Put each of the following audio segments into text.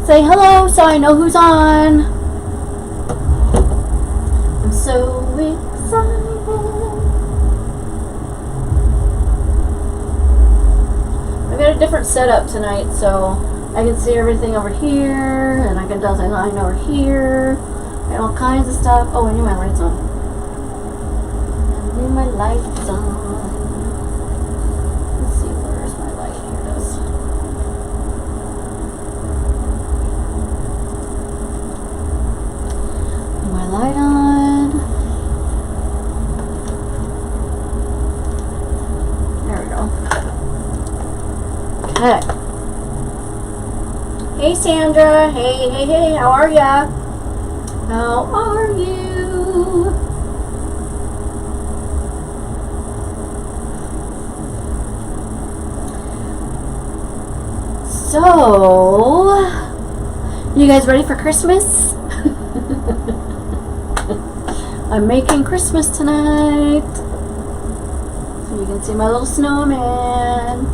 Say hello so I know who's on. I'm so excited. I've got a different setup tonight, so I can see everything over here, and I can design over here, and all kinds of stuff. Oh, I need my lights on. I need my lights on. Let's see, where's my light? Here it is. Put my light on. There we go. Okay. Hey Sandra, hey, how are ya? How are you? So, you guys ready for Christmas? I'm making Christmas tonight. So you can see my little snowman.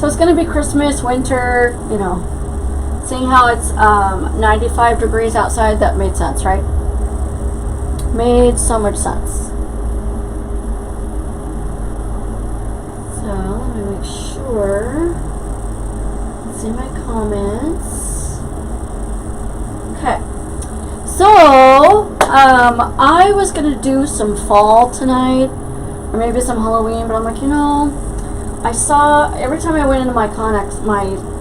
So it's going to be Christmas, winter, you know. Seeing how it's 95 degrees outside, that made sense, right? Made so much sense. So let me make sure. Let's see my comments. Okay. So I was going to do some fall tonight, or maybe some Halloween, but I'm like, you know, I saw, every time I went into my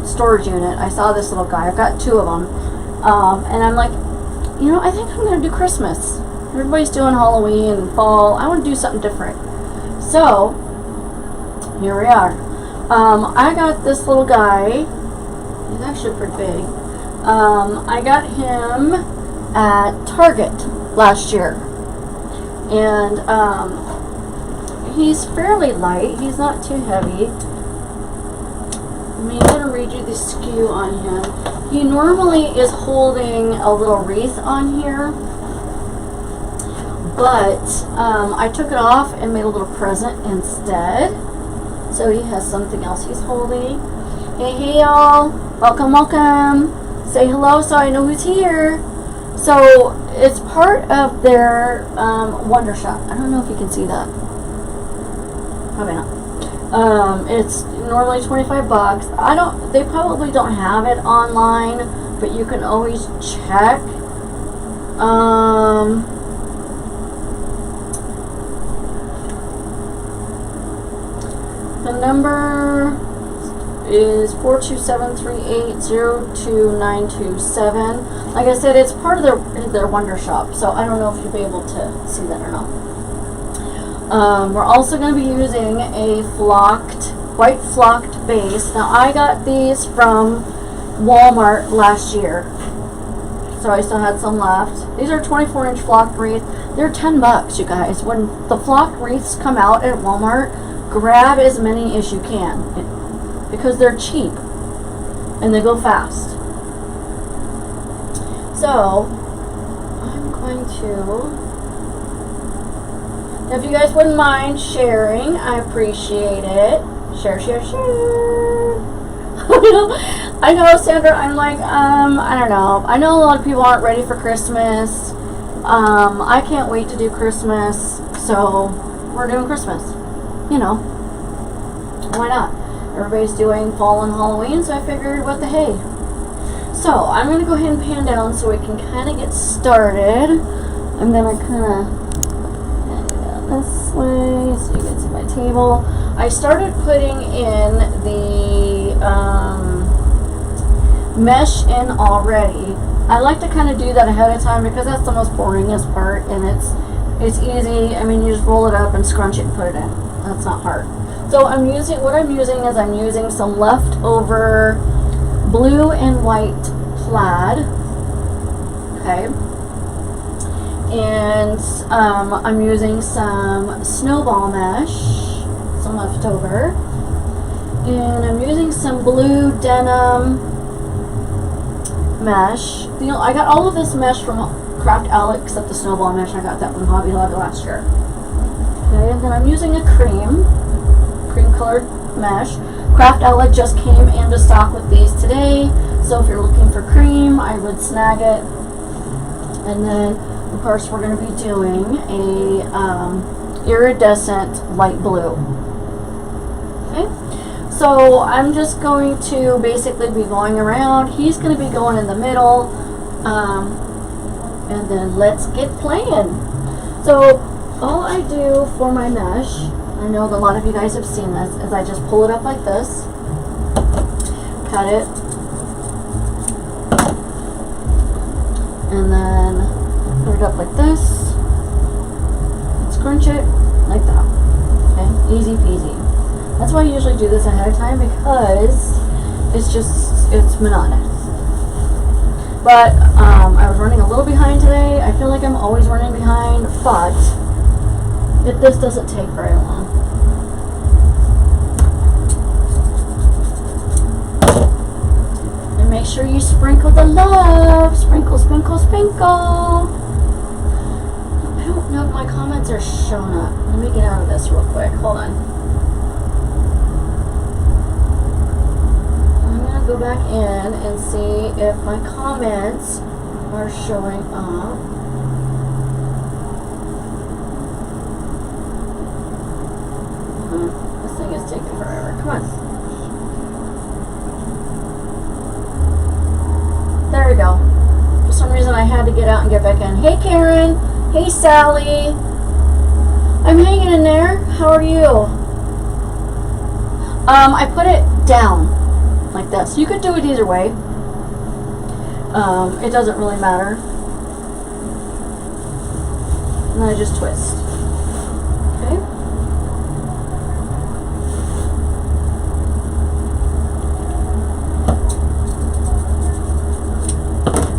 storage unit, I saw this little guy. I've got two of them. And I'm like, you know, I think I'm going to do Christmas. Everybody's doing Halloween and fall. I want to do something different. So, here we are. I got this little guy. He's actually pretty big. I got him at Target last year. And, he's fairly light. He's not too heavy. I'm going to read you the SKU on him. He normally is holding a little wreath on here, but I took it off and made a little present instead. So he has something else he's holding. Hey y'all. Welcome. Say hello so I know who's here. So it's part of their Wonder Shop. I don't know if you can see that. Probably not. It's normally $25. They probably don't have it online, but you can always check. The number is 427380297. Like I said, it's part of their Wonder Shop, so I don't know if you'll be able to see that or not. We're also going to be using a white flocked base. Now I got these from Walmart last year, so I still had some left. These are 24-inch flocked wreath. They're $10, you guys. When the flocked wreaths come out at Walmart, grab as many as you can because they're cheap and they go fast. So I'm going to. If you guys wouldn't mind sharing, I appreciate it. Share. I know, Sandra, I'm like, I don't know. I know a lot of people aren't ready for Christmas. I can't wait to do Christmas, so we're doing Christmas. You know, why not? Everybody's doing fall and Halloween, so I figured, what the hey. So, I'm going to go ahead and pan down so we can kind of get started. I'm going to kind of this way so you can see my table. I started putting in the mesh in already. I like to kind of do that ahead of time because that's the most boringest part, and it's easy. I mean, you just roll it up and scrunch it and put it in. That's not hard. So I'm using some leftover blue and white plaid. Okay. And I'm using some snowball mesh, some leftover, and I'm using some blue denim mesh. You know, I got all of this mesh from Craft Outlet except the snowball mesh. I got that from Hobby Lobby last year. Okay, and then I'm using a cream colored mesh. Craft Outlet just came into stock with these today, So if you're looking for cream, I would snag it. And then, of course, we're going to be doing a iridescent light blue. Okay? So I'm just going to basically be going around. He's going to be going in the middle. And then let's get playing. So all I do for my mesh, I know that a lot of you guys have seen this, is I just pull it up like this, cut it, and then put it up like this, and scrunch it like that. Okay, easy peasy. That's why I usually do this ahead of time, because it's monotonous. But I was running a little behind today. I feel like I'm always running behind, but this doesn't take very long. And make sure you sprinkle the love. Sprinkle, sprinkle, sprinkle. I don't know if my comments are showing up. Let me get out of this real quick. Hold on. Go back in and see if my comments are showing up. This thing is taking forever. Come on. There we go. For some reason I had to get out and get back in. Hey Karen. Hey Sally. I'm hanging in there. How are you? I put it down. Like this. You could do it either way. It doesn't really matter. And then I just twist. Okay.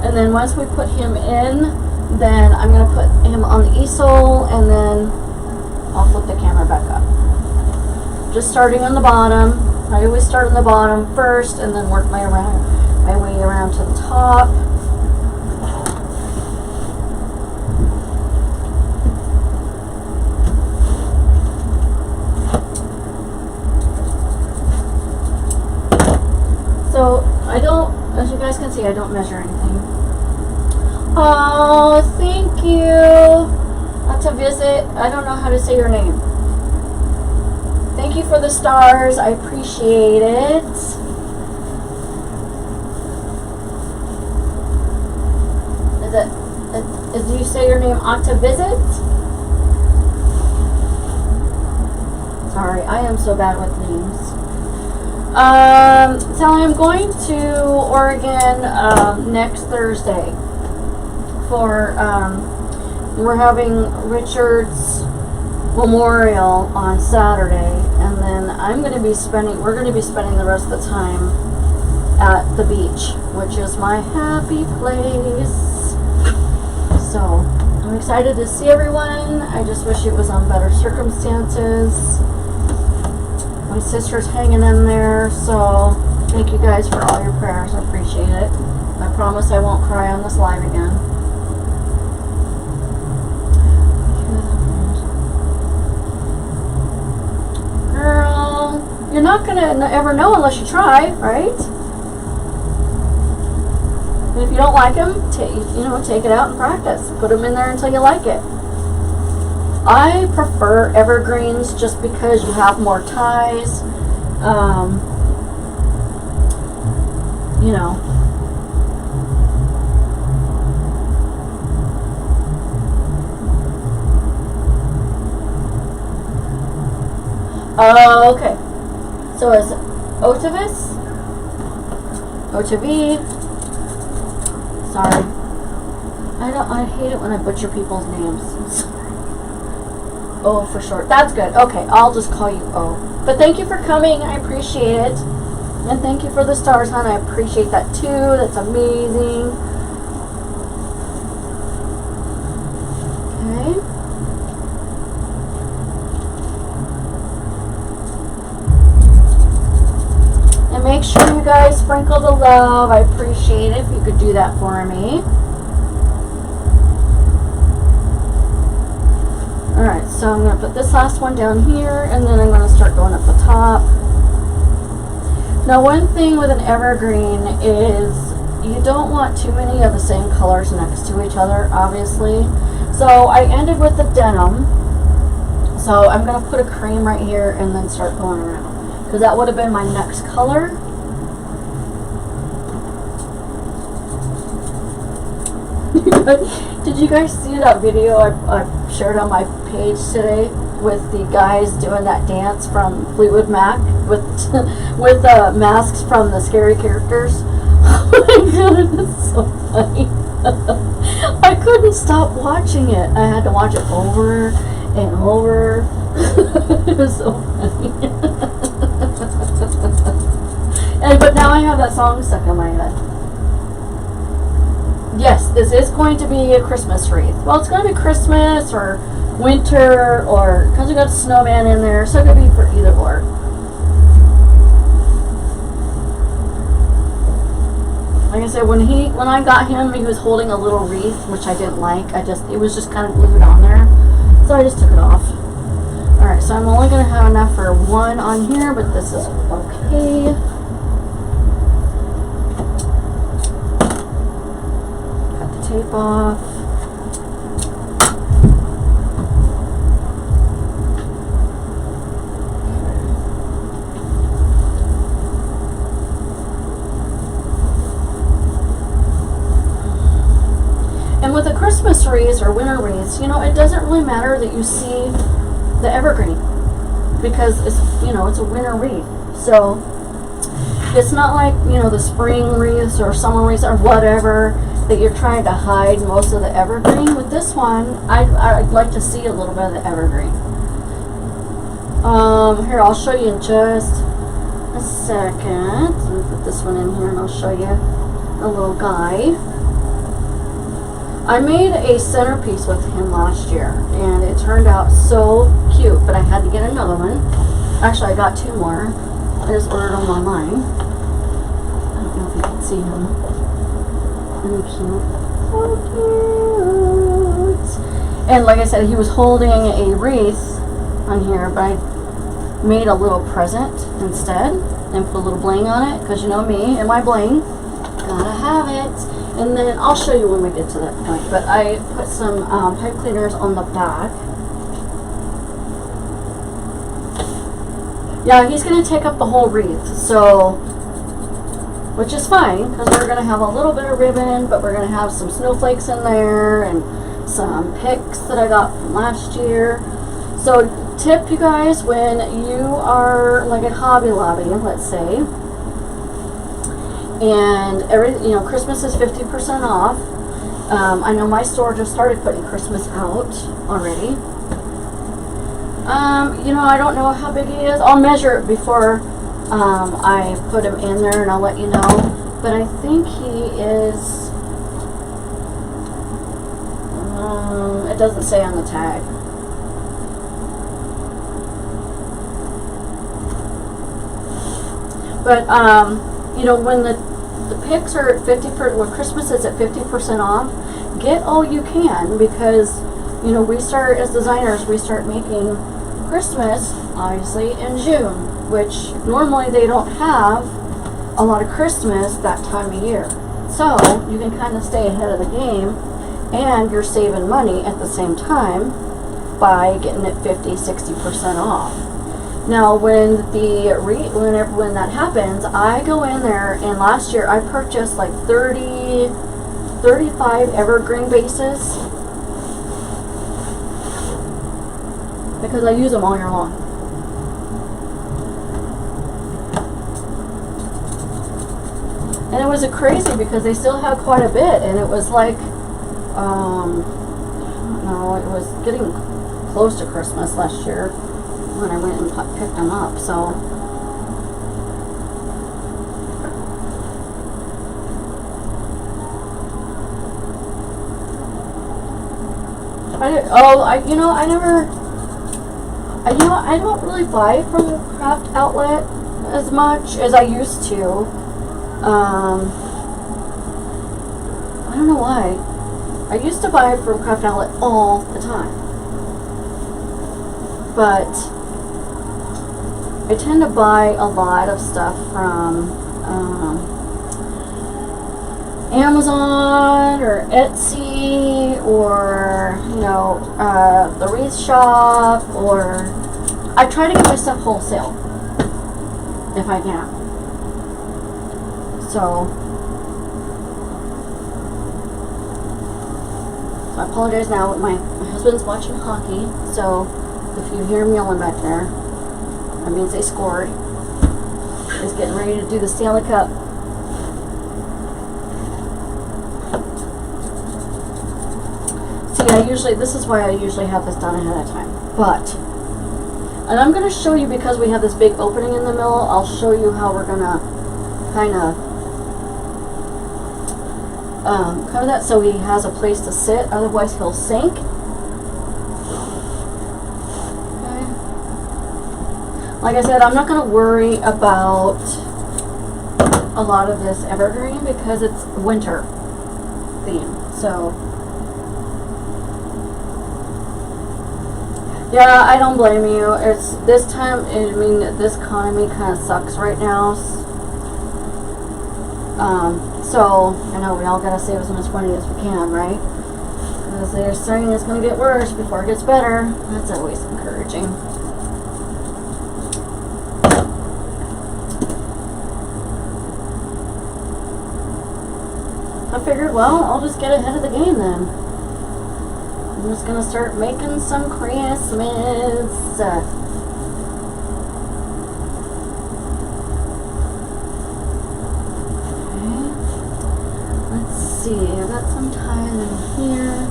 And then once we put him in, then I'm going to put him on the easel, and then I'll flip the camera back up. Just starting on the bottom. I always start on the bottom first and then work my way around to the top. So I don't, as you guys can see, I don't measure anything. Oh, thank you. Not to visit. I don't know how to say your name. Thank you for the stars. I appreciate it. Do you say your name Octavisit? Sorry, I am so bad with names. Sally, I'm going to Oregon next Thursday for we're having Richard's Memorial on Saturday, and then we're going to be spending the rest of the time at the beach, which is my happy place. So I'm excited to see everyone. I just wish it was on better circumstances. My sister's hanging in there, so thank you guys for all your prayers. I appreciate it. I promise I won't cry on this live again. You're not going to ever know unless you try, right? And if you don't like them, take it out and practice. Put them in there until you like it. I prefer evergreens just because you have more ties. You know. Okay. So it's Otavis, Otavi. Sorry, I hate it when I butcher people's names. O for short. That's good. Okay, I'll just call you O. But thank you for coming. I appreciate it, and thank you for the stars, hon. I appreciate that too. That's amazing. Okay. Make sure you guys sprinkle the love. I appreciate it if you could do that for me. Alright, so I'm going to put this last one down here, and then I'm going to start going up the top. Now, one thing with an evergreen is you don't want too many of the same colors next to each other, obviously. So I ended with the denim. So I'm going to put a cream right here and then start going around, because that would have been my next color. Did you guys see that video I shared on my page today with the guys doing that dance from Fleetwood Mac with with masks from the scary characters? Oh my god, it's so funny. I couldn't stop watching it. I had to watch it over and over. It was so funny. But now I have that song stuck in my head. Yes, this is going to be a Christmas wreath. Well, it's going to be Christmas or winter, or because we got Snowman in there, so it could be for either or. Like I said, when I got him, he was holding a little wreath, which I didn't like. It was just kind of glued on there, so I just took it off. All right, so I'm only going to have enough for one on here, but this is okay. Tape off. And with the Christmas wreaths or winter wreaths, you know, it doesn't really matter that you see the evergreen, because it's, you know, it's a winter wreath. So it's not like, you know, the spring wreaths or summer wreaths or whatever, that you're trying to hide most of the evergreen. With this one, I'd like to see a little bit of the evergreen. Here, I'll show you in just a second. Let me put this one in here and I'll show you a little guy. I made a centerpiece with him last year, and it turned out so cute, but I had to get another one. Actually, I got two more. I just ordered them online. I don't know if you can see him. Really cute. So cute. And like I said, he was holding a wreath on here, but I made a little present instead and put a little bling on it, because you know me and my bling, gotta have it. And then I'll show you when we get to that point, but I put some pipe cleaners on the back. Yeah, he's gonna take up the whole wreath, so, which is fine, because we're going to have a little bit of ribbon, but we're going to have some snowflakes in there and some picks that I got from last year. So tip, you guys, when you are like at Hobby Lobby, let's say, and you know, Christmas is 50% off. I know my store just started putting Christmas out already. You know, I don't know how big he is. I'll measure it before I put him in there, and I'll let you know. But I think he is, it doesn't say on the tag. But, you know, when the picks are at 50%, when Christmas is at 50% off, get all you can, because, you know, we start, as designers, we start making Christmas, obviously, in June, which normally they don't have a lot of Christmas that time of year. So you can kind of stay ahead of the game, and you're saving money at the same time by getting it 50-60% off. Now when when that happens, I go in there, and last year I purchased like 35 evergreen bases, because I use them all year long. And it was crazy because they still had quite a bit, and it was like, I don't know, it was getting close to Christmas last year when I went and picked them up, so. I don't really buy from Craft Outlet as much as I used to. I don't know why. I used to buy from Craft Outlet all the time. But I tend to buy a lot of stuff from Amazon or Etsy or, you know, the wreath shop, or I try to get my stuff wholesale if I can. So I apologize now, my husband's watching hockey, so if you hear him yelling back there, that means they scored. He's getting ready to do the Stanley Cup. See, this is why I usually have this done ahead of time. But, and I'm going to show you, because we have this big opening in the middle, I'll show you how we're going to kind of cover that so he has a place to sit, otherwise he'll sink. Okay. Like I said, I'm not going to worry about a lot of this evergreen because it's winter theme. So yeah, I don't blame you. It's this time, I mean, this economy kind of sucks right now. So, I know we all gotta save as much money as we can, right? Because they're saying it's gonna get worse before it gets better. That's always encouraging. I figured, well, I'll just get ahead of the game then. I'm just gonna start making some Christmas. See, I got some ties in here.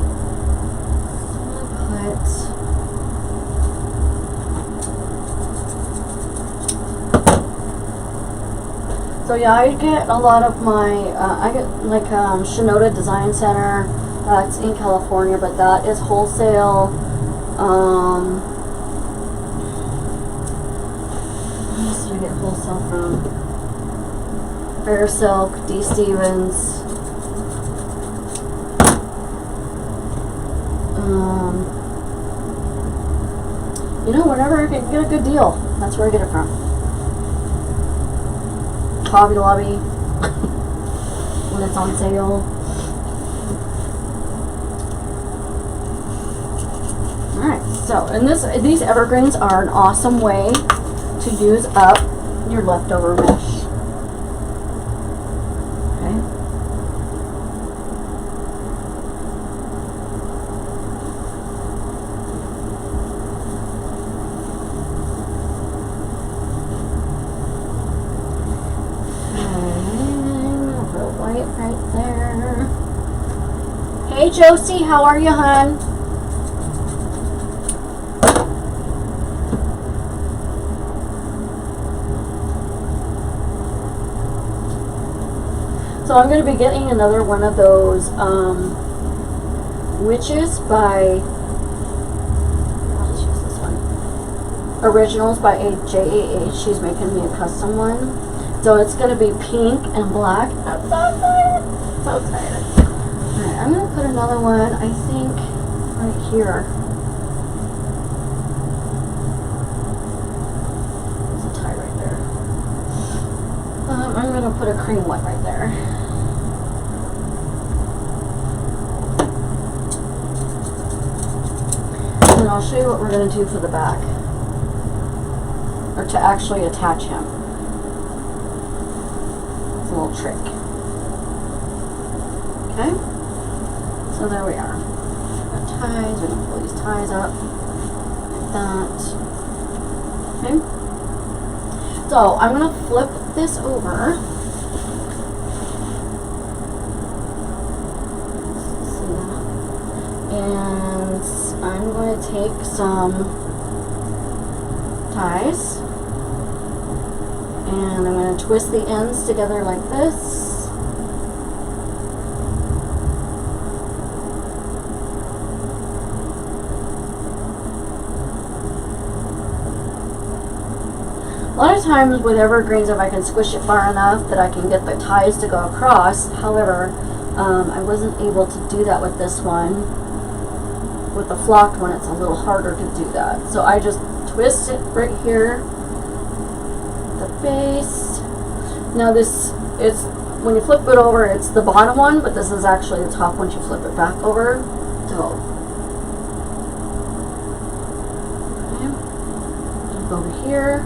I'm gonna put. So yeah, I get a lot of my. I get like Shinoda Design Center. That's in California, but that is wholesale. Where else do I get wholesale from? Fair Silk, D. Stevens. You know, whenever I can get a good deal, that's where I get it from. Hobby Lobby, when it's on sale. Alright, so, and these evergreens are an awesome way to use up your leftover mesh. Hey Josie, how are you, hon? So I'm going to be getting another one of those Witches by, I'll just use this one, Originals by JAH. She's making me a custom one. So it's going to be pink and black. I'm so excited. So excited. Alright, I'm going to put another one, I think, right here. There's a tie right there. I'm going to put a cream one right there. And I'll show you what we're going to do for the back. Or to actually attach him. It's a little trick. Okay? So there we are. Got ties, we're going to pull these ties up. Like that. Okay? So I'm going to flip this over. See that? And I'm going to take some ties. And I'm going to twist the ends together like this. A lot of times with evergreens, if I can squish it far enough that I can get the ties to go across. However, I wasn't able to do that with this one. With the flocked one, it's a little harder to do that. So I just twist it right here base. Now this is, when you flip it over, it's the bottom one, but this is actually the top once you flip it back over. So, okay. Go over here,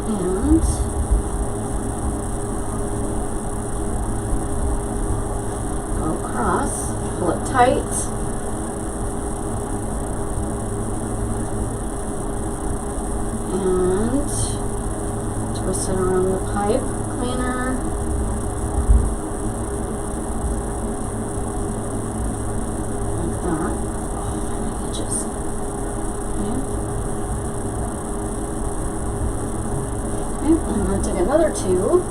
and go across, pull it tight. And twist it around the pipe cleaner. Like that. Oh, 5 inches. Okay. Okay, I'm going to take another tube.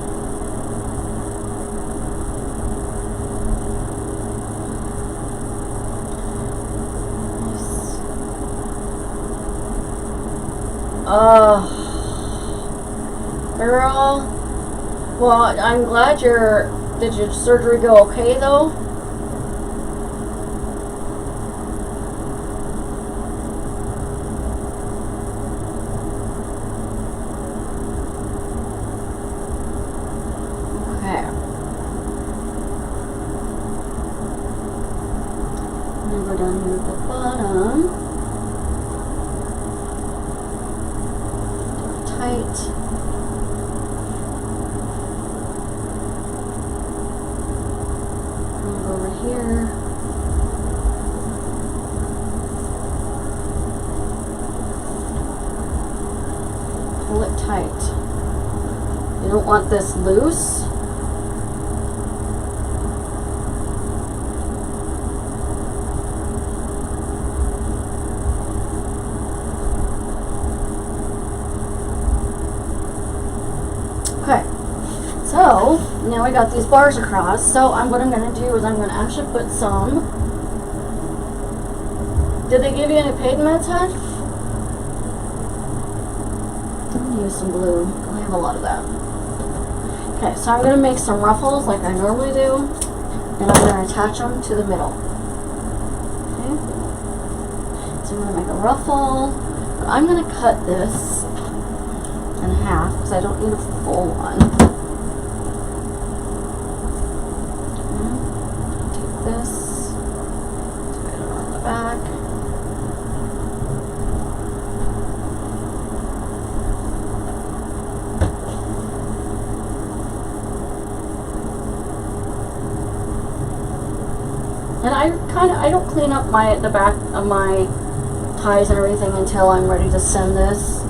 Girl. Well, I'm glad did your surgery go okay though? Okay. I'm gonna go down here at the bottom. Tight. Here. Pull it tight. You don't want this loose. Okay. So, now I got these bars across, so what I'm going to do is I'm going to actually put some. Did they give you any paid meds, hon? I'm going to use some blue. I have a lot of that. Okay, so I'm going to make some ruffles like I normally do, and I'm going to attach them to the middle. Okay. So I'm going to make a ruffle. But I'm going to cut this in half because I don't need a full one. This, tie it around the back. And I don't clean up the back of my ties and everything until I'm ready to send this.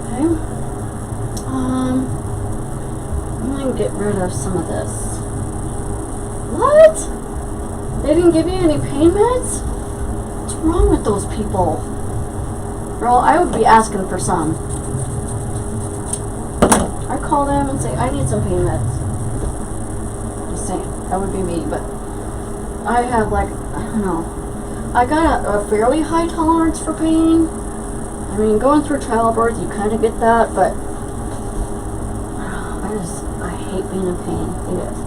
Okay. I'm gonna get rid of some of this. What? They didn't give you any pain meds? What's wrong with those people? Girl, I would be asking for some. I call them and say, I need some pain meds. Just saying, that would be me, but I have I don't know. I got a fairly high tolerance for pain. I mean, going through childbirth, you kind of get that, but I hate being in pain. It is.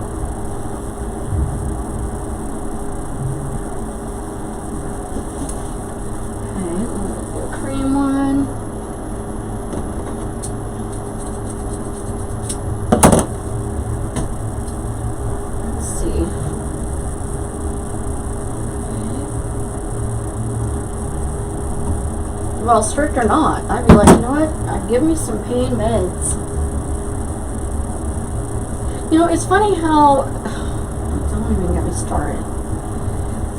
Well, strict or not, I'd be like, you know what? Give me some pain meds. You know, it's funny how, don't even get me started.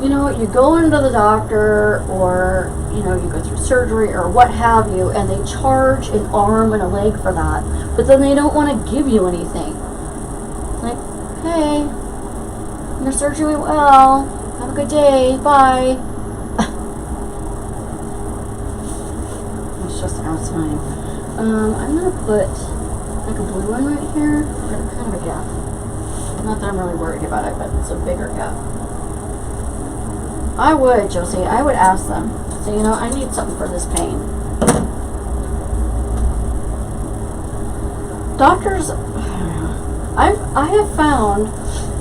You know, you go into the doctor or, you know, you go through surgery or what have you, and they charge an arm and a leg for that, but then they don't want to give you anything. Like, hey, your surgery went well, have a good day, bye. Just outside. I'm gonna put like a blue one right here, but kind of a gap. Not that I'm really worried about it, but it's a bigger gap. I would, Josie, I would ask them. So, you know, I need something for this pain. Doctors, I have found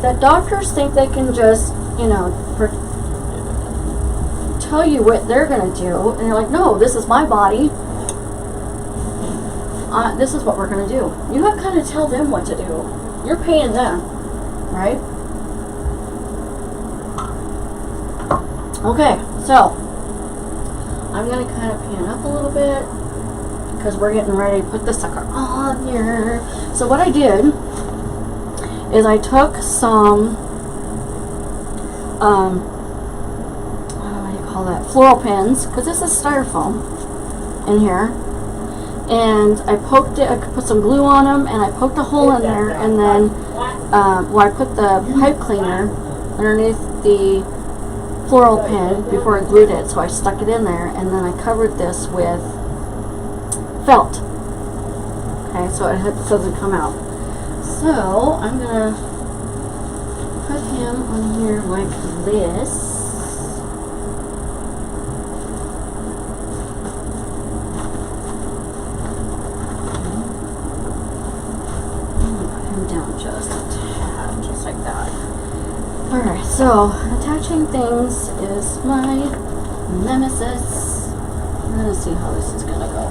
that doctors think they can just, you know, tell you what they're gonna do, and you're like, no, this is my body. this is what we're going to do. You have to kind of tell them what to do. You're paying them, right? Okay, so I'm going to kind of pan up a little bit because we're getting ready to put the sucker on here. So what I did is I took some, what do you call that? Floral pins, because this is styrofoam in here. And I poked it, I put some glue on them, and I poked a hole in there, and then, I put the pipe cleaner underneath the floral pin before I glued it, so I stuck it in there, and then I covered this with felt. Okay, so it doesn't come out. So, I'm gonna put him on here like this. Alright, so attaching things is my nemesis. I'm gonna see how this is gonna go.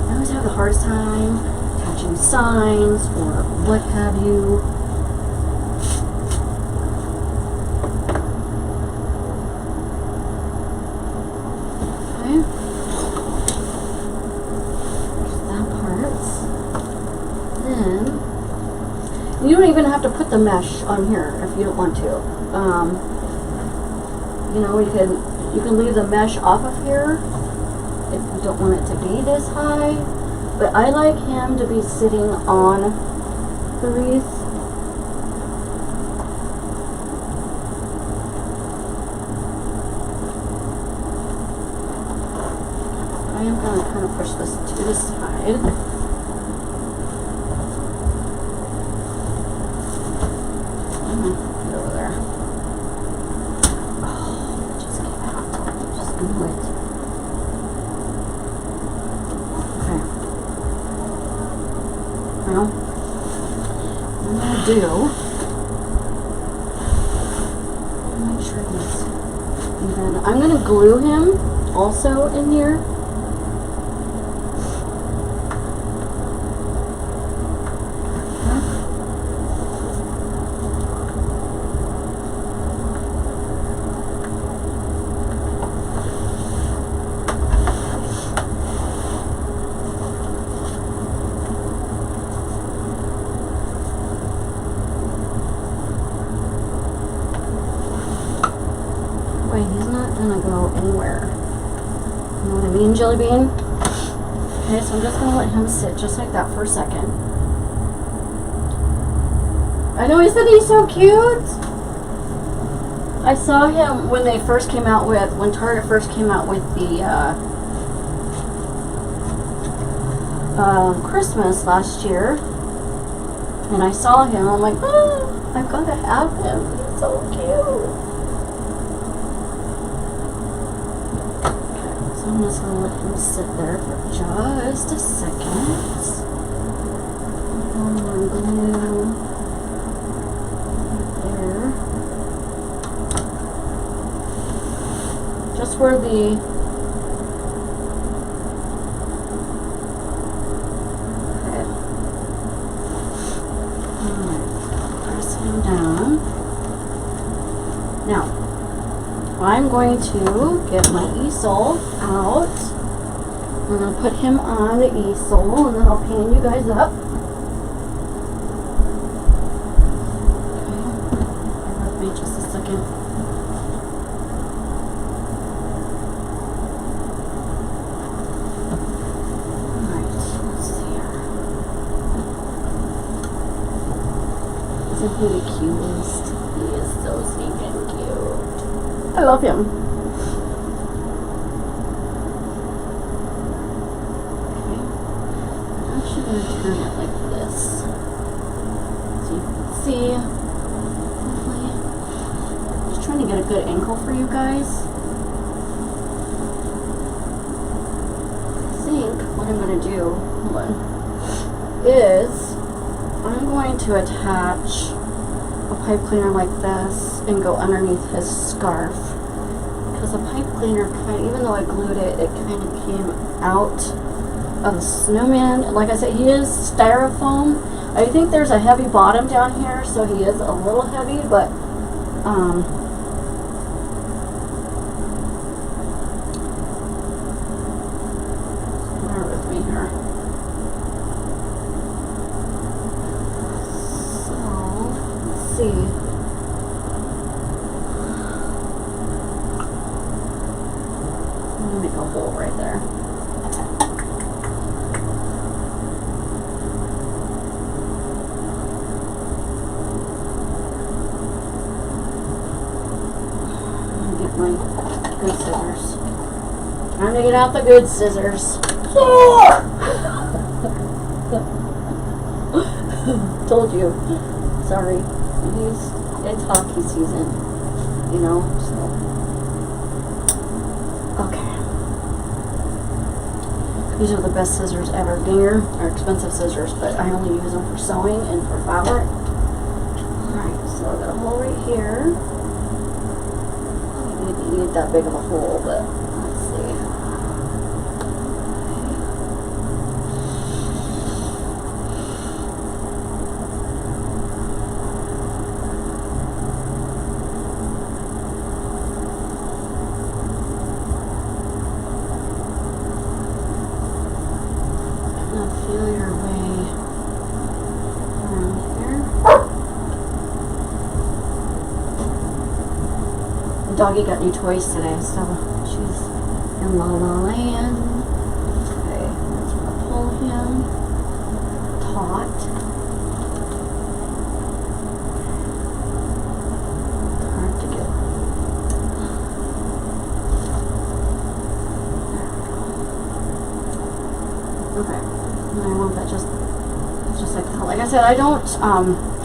I always have the hardest time attaching signs or what have you. You don't even have to put the mesh on here if you don't want to. You know, you can leave the mesh off of here if you don't want it to be this high. But I like him to be sitting on the wreath. I am going to kind of push this to the side. Make sure he's even. I'm going to glue him also in here. He's not gonna go anywhere. You know what I mean, Jelly Bean? Okay, so I'm just gonna let him sit just like that for a second. I know, isn't he so cute? I saw him when they first came out with, when Target first came out with the Christmas last year. And I saw him, I'm like, oh, I've got to have him. He's so cute. I'm just going to let him sit there for just a second. Glue there. Just where the Alright, press him down. Now, I'm going to get my easel out. I'm going to put him on the easel, and then I'll pan you guys up. Okay, bear with me just a second. Alright, let's see here. Isn't he the cutest? He is so stinking cute. I love him. Okay. I'm actually going to turn it like this. So you can see. Hopefully. Just trying to get a good angle for you guys. I think what I'm going to do, hold on, is I'm going to attach a pipe cleaner like this and go underneath his scarf. because the pipe cleaner even though I glued it, it kind of came out of the Snowman. Like I said, he is styrofoam. I think there's a heavy bottom down here, so he is a little heavy, but bear with me here. So, let's see. I'm gonna make a hole right there. My good scissors. Time to get out the good scissors. Told you. Sorry. It's hockey season, you know, so. Okay. These are the best scissors ever. They're expensive scissors, but I only use them for sewing and for fabric. Alright, so I got a hole right here. Need that big of a hole, but let's see. Now feel your way around here. Doggy got new toys today, so she's in La La Land. Okay, let's pull him taut. Hard to get. Okay, and I want that just like that. Like I said, I don't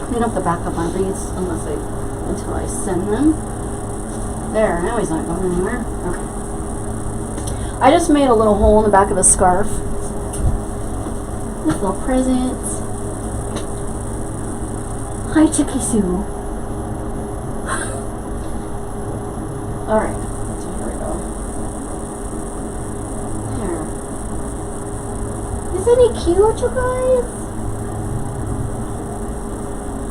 clean up the back of my wreaths until I send them. There, now he's not going anywhere. Okay. I just made a little hole in the back of the scarf. With little presents. Hi, Chicky Sue. Alright, so here we go. There. Isn't he cute, you guys?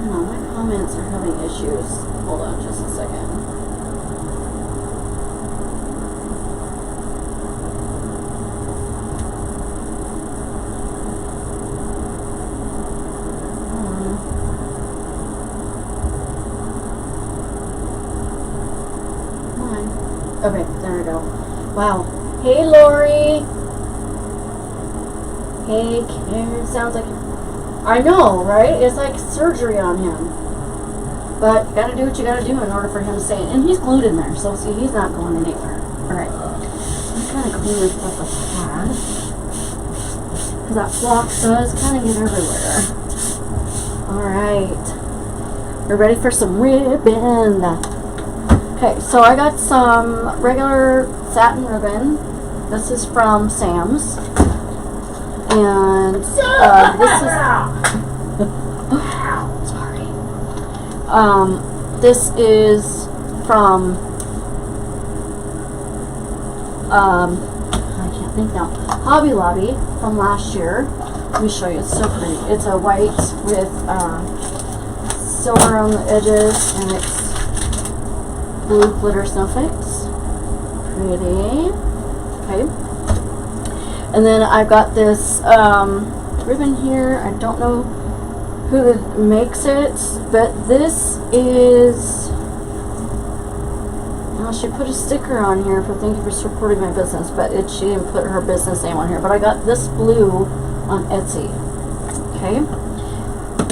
No, my comments are having issues. Hold on just a second. Okay, there we go. Wow. Hey, Lori. Hey, Karen. Sounds like... I know, right? It's like surgery on him. But you gotta do what you gotta do in order for him to stay in. And he's glued in there, so see, he's not going anywhere. Alright. I'm kind of clean this up a tad. Because that flock does kind of get everywhere. Alright. We're ready for some ribbon. Okay, so I got some regular satin ribbon. This is from Sam's. And this is... sorry. This is from... I can't think now. Hobby Lobby from last year. Let me show you. It's so pretty. It's a white with silver on the edges, and it's blue glitter snowflakes. Pretty. Okay. And then I've got this ribbon here. I don't know who makes it, but this is... Well, she put a sticker on here for thank you for supporting my business, but she didn't put her business name on here. But I got this blue on Etsy. Okay.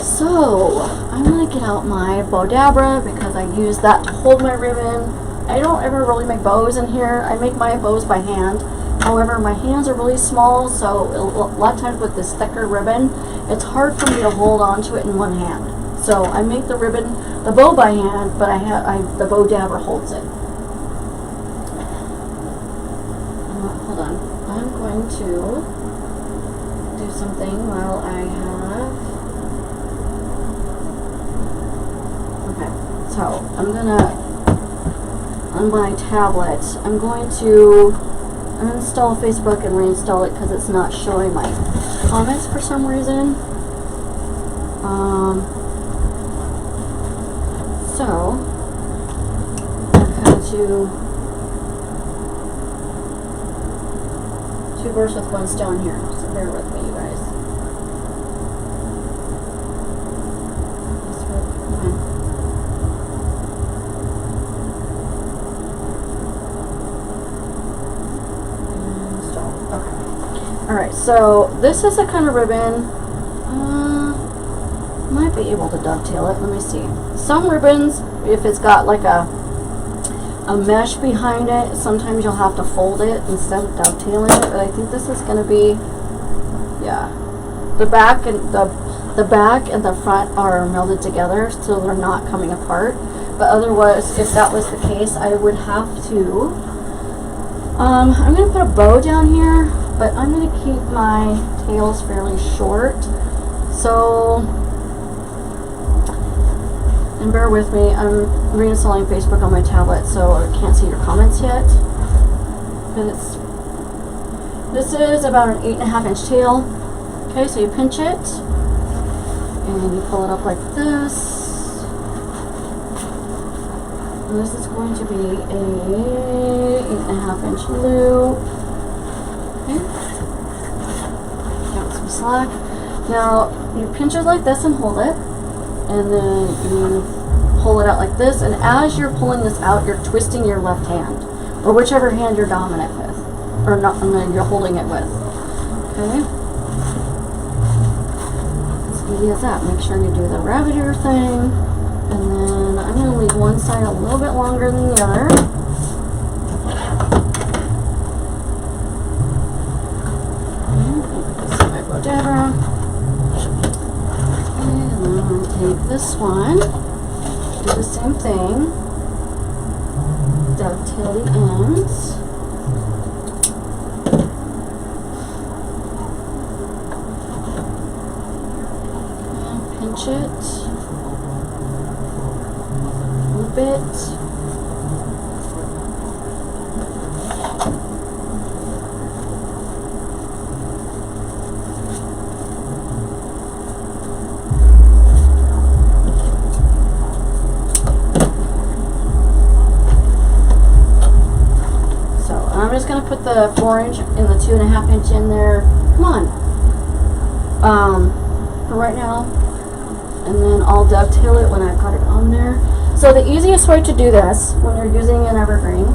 So, I'm going to get out my bow dabra because I use that to hold my ribbon. I don't ever really make bows in here. I make my bows by hand. However, my hands are really small, so a lot of times with this thicker ribbon, it's hard for me to hold on to it in one hand. So I make the ribbon, the bow by hand, but the bow dabber holds it. Hold on. I'm going to do something while I have... So I'm gonna on my tablet. I'm going to uninstall Facebook and reinstall it because it's not showing my comments for some reason. So I've had two birds with one stone here, so bear with me, you guys. Alright, so this is a kind of ribbon. Might be able to dovetail it. Let me see. Some ribbons, if it's got like a mesh behind it, sometimes you'll have to fold it instead of dovetailing it. But I think this is going to be, yeah. The back and the back and the front are melded together, so they're not coming apart. But otherwise, if that was the case, I would have to. I'm going to put a bow down here, but I'm going to keep my tails fairly short. So, and bear with me, I'm reinstalling Facebook on my tablet, so I can't see your comments yet. But this is about an 8.5 inch tail. Okay, so you pinch it, and you pull it up like this. And this is going to be a 8.5 inch loop. Okay. Got some slack. Now you pinch it like this and hold it, and then you pull it out like this. And as you're pulling this out, you're twisting your left hand, or whichever hand you're dominant with, or not. I mean, you're holding it with. Okay. As easy as that. Make sure you do the rabbit ear thing. And then I'm going to leave one side a little bit longer than the other. This is my bodega. And then I'm going to take this one, do the same thing, dovetail the ends. And pinch it. Bit. So I'm just going to put the 4 inch and the 2.5 inch in there. Come on. For right now, and then I'll dovetail it when I've got it on there. So the easiest way to do this when you're using an evergreen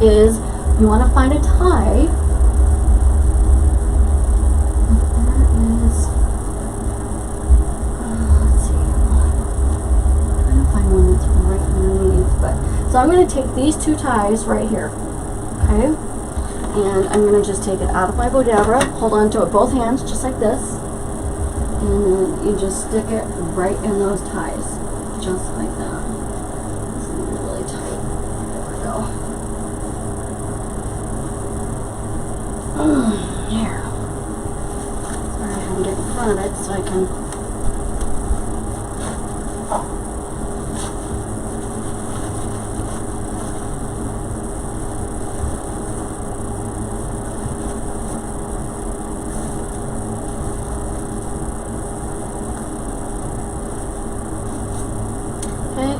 is you want to find a tie. There is, let's see, I'm trying to find one that's right underneath. But so I'm going to take these two ties right here, okay, and I'm going to just take it out of my bodega, hold on to it both hands just like this, and then you just stick it right in those ties. Just like that. It's gonna be really tight. There we go. There. Sorry, I had to get in front of it so I can.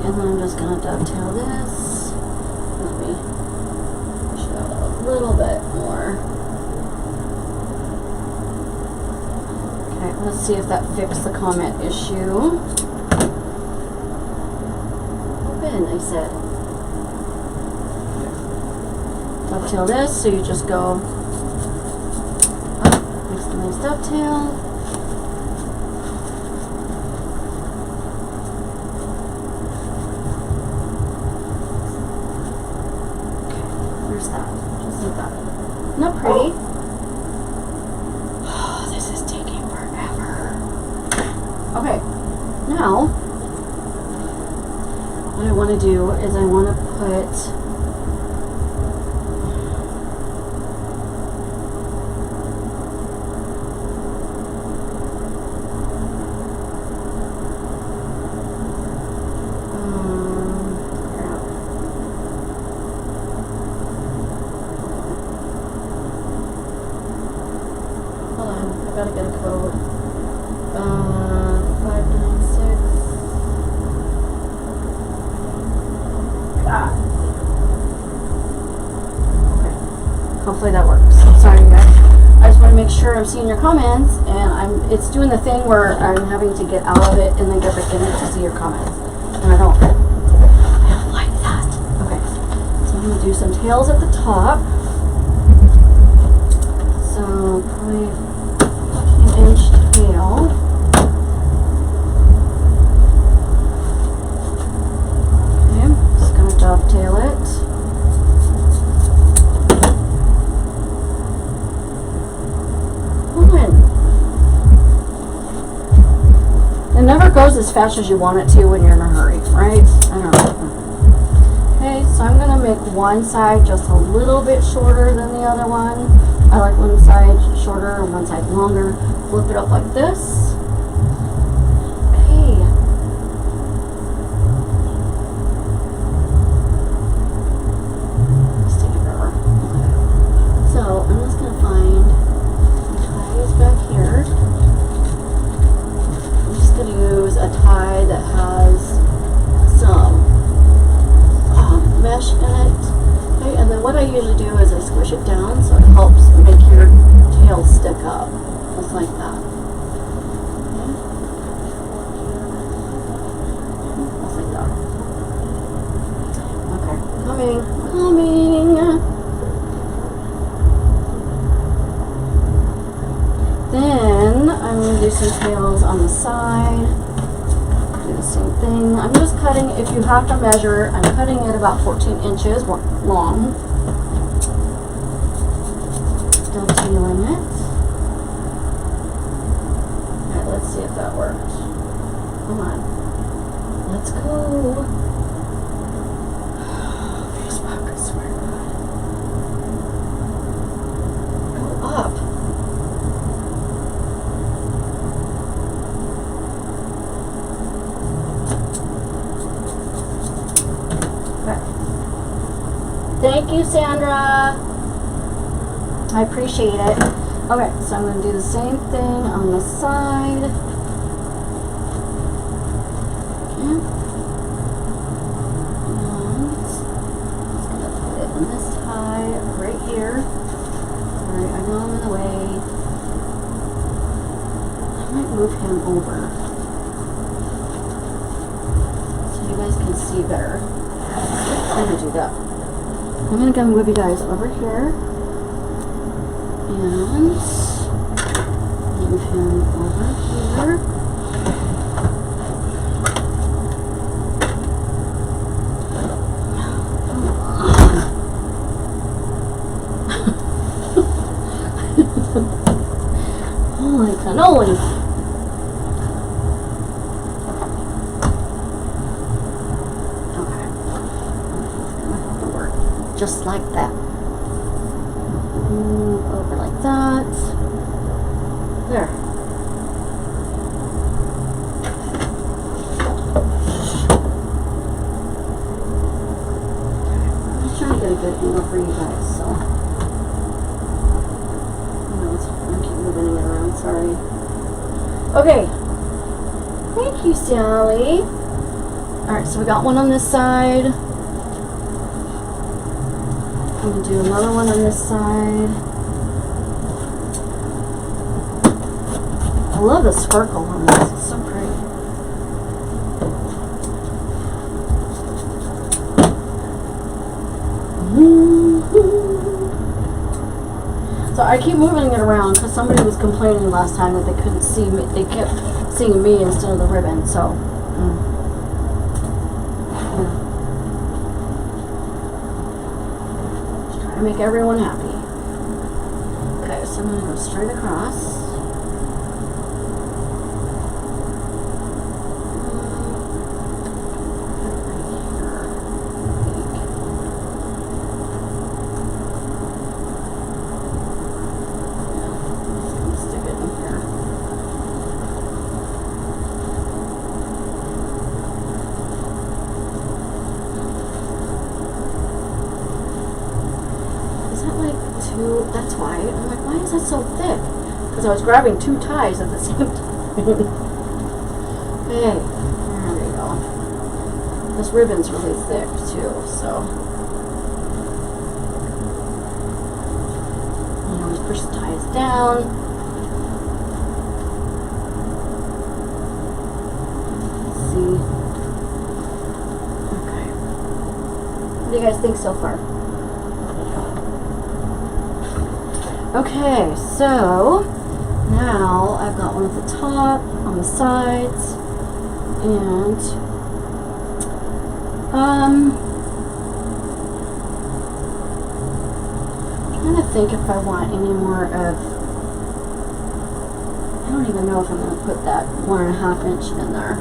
And then I'm just going to dovetail this. Let me show a little bit more. Okay, let's see if that fixed the comment issue. Open, I said. Dovetail this, so you just go up, makes a nice dovetail. Not pretty. Oh, this is taking forever. Okay, now what I want to do is I want to put gotta get a code. 596. Ah. Okay. Hopefully that works. Sorry, guys. I just want to make sure I'm seeing your comments, and it's doing the thing where I'm having to get out of it and then get back in it to see your comments. And I don't like that. Okay. So I'm going to do some tails at the top. So probably 15-inch tail. Okay, just gonna dovetail it. Come on. It never goes as fast as you want it to when you're in a hurry, right? I don't know. Okay, so I'm gonna make one side just a little bit shorter than the other one. I like one side shorter and one side longer. Flip it up like this. Okay. Let's take it forever. Okay. So I'm just gonna find some ties back here. I'm just gonna use a tie that has some mesh in it. Okay, and then what I usually do is I squish it down so it helps make your tail stick up. Just like that. Okay. Just like that. Okay, coming. Then I'm going to do some tails on the side. Do the same thing. I'm just cutting, if you have to measure, I'm cutting it about 14 inches long. Dovetailing it. Alright, let's see if that works. Come on. Let's go. Facebook, I swear to God. Go up. Thank you, Sandra. I appreciate it. Okay, so I'm going to do the same thing on the side. Okay. And just going to put it in this tie right here. Sorry, I know I'm in the way. I might move him over so you guys can see better. I'm going to do that. I'm going to go move you guys over here and move him over here. Holy cannoli! Just like that. Move over like that. There. I'm just trying to get a good angle for you guys, so. I keep moving it around, sorry. Okay. Thank you, Sally. Alright, so we got one on this side. I'm going to do another one on this side. I love the sparkle on this. It's so pretty. So I keep moving it around because somebody was complaining last time that they couldn't see me. They kept seeing me instead of the ribbon. So, make everyone happy. Okay, so I'm going to go straight across. That's why. I'm like, why is that so thick? because I was grabbing 2 ties at the same time. Okay, there we go. This ribbon's really thick too, so you always push the ties down. Let's see. Okay. What do you guys think so far? Okay, so now I've got one at the top, on the sides, and I'm trying to think if I want any more of, I don't even know if I'm going to put that 1.5 inch in there.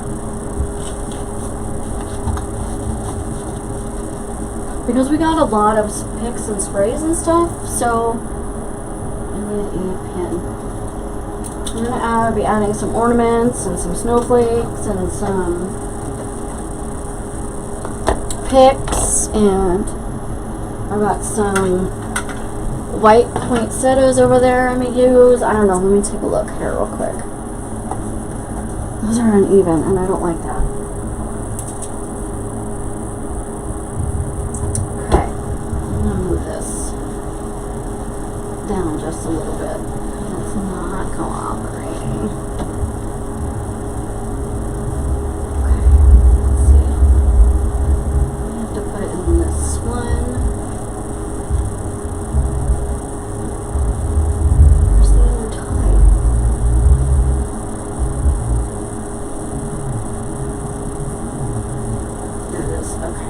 Because we got a lot of picks and sprays and stuff, so I need a pin. I'm going to be adding some ornaments and some snowflakes and some picks, and I've got some white poinsettias over there I'm going to use. I don't know, let me take a look here real quick. Those are uneven and I don't like that. Okay, I'm going to move this down just a little bit. It's not cooperating. Okay, let's see. I have to put it in this one. Where's the other tie? There it is. Okay.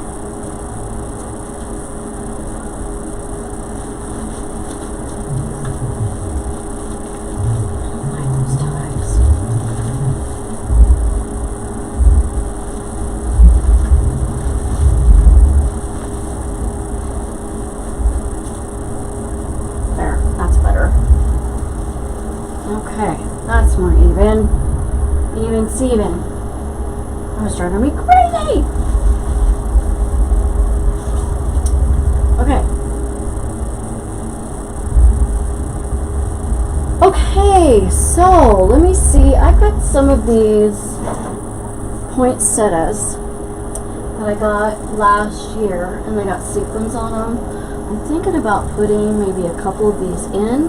That's more even. Even Steven. That was driving me crazy. Okay. Okay, so let me see. I've got some of these poinsettias that I got last year, and they got sequins on them. I'm thinking about putting maybe a couple of these in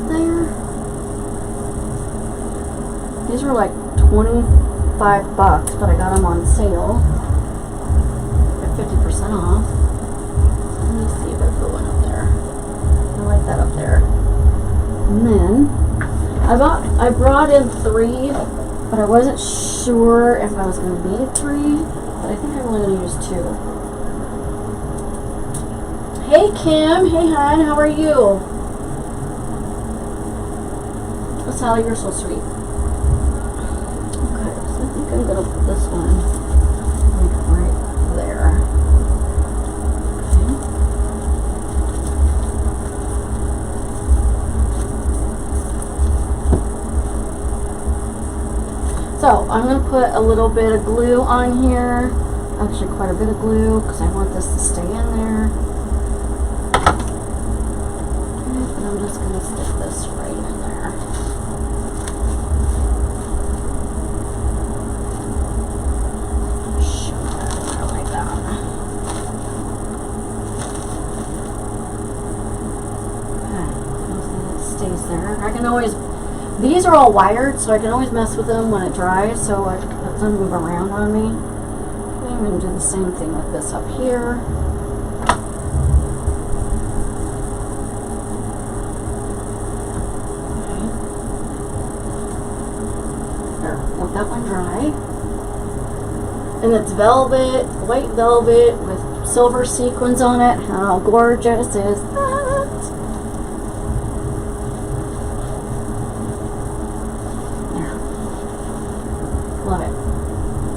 there. These were like $25, but I got them on sale at 50% off. Let me see if I put one up there. I like that up there. And then I brought in 3, but I wasn't sure if I was going to need 3, but I think I'm only going to use 2. Hey Kim, hey hon, how are you? Oh, Sally, you're so sweet. I'm going to put this one like right there. Okay. So I'm going to put a little bit of glue on here. Actually quite a bit of glue because I want this to stay in there. Okay, and I'm just going to stick this right in there. I can always, these are all wired, so I can always mess with them when it dries, so it doesn't move around on me. Okay, I'm going to do the same thing with this up here. Okay. There, let that one dry. And it's velvet, white velvet with silver sequins on it. How gorgeous is that? Love it.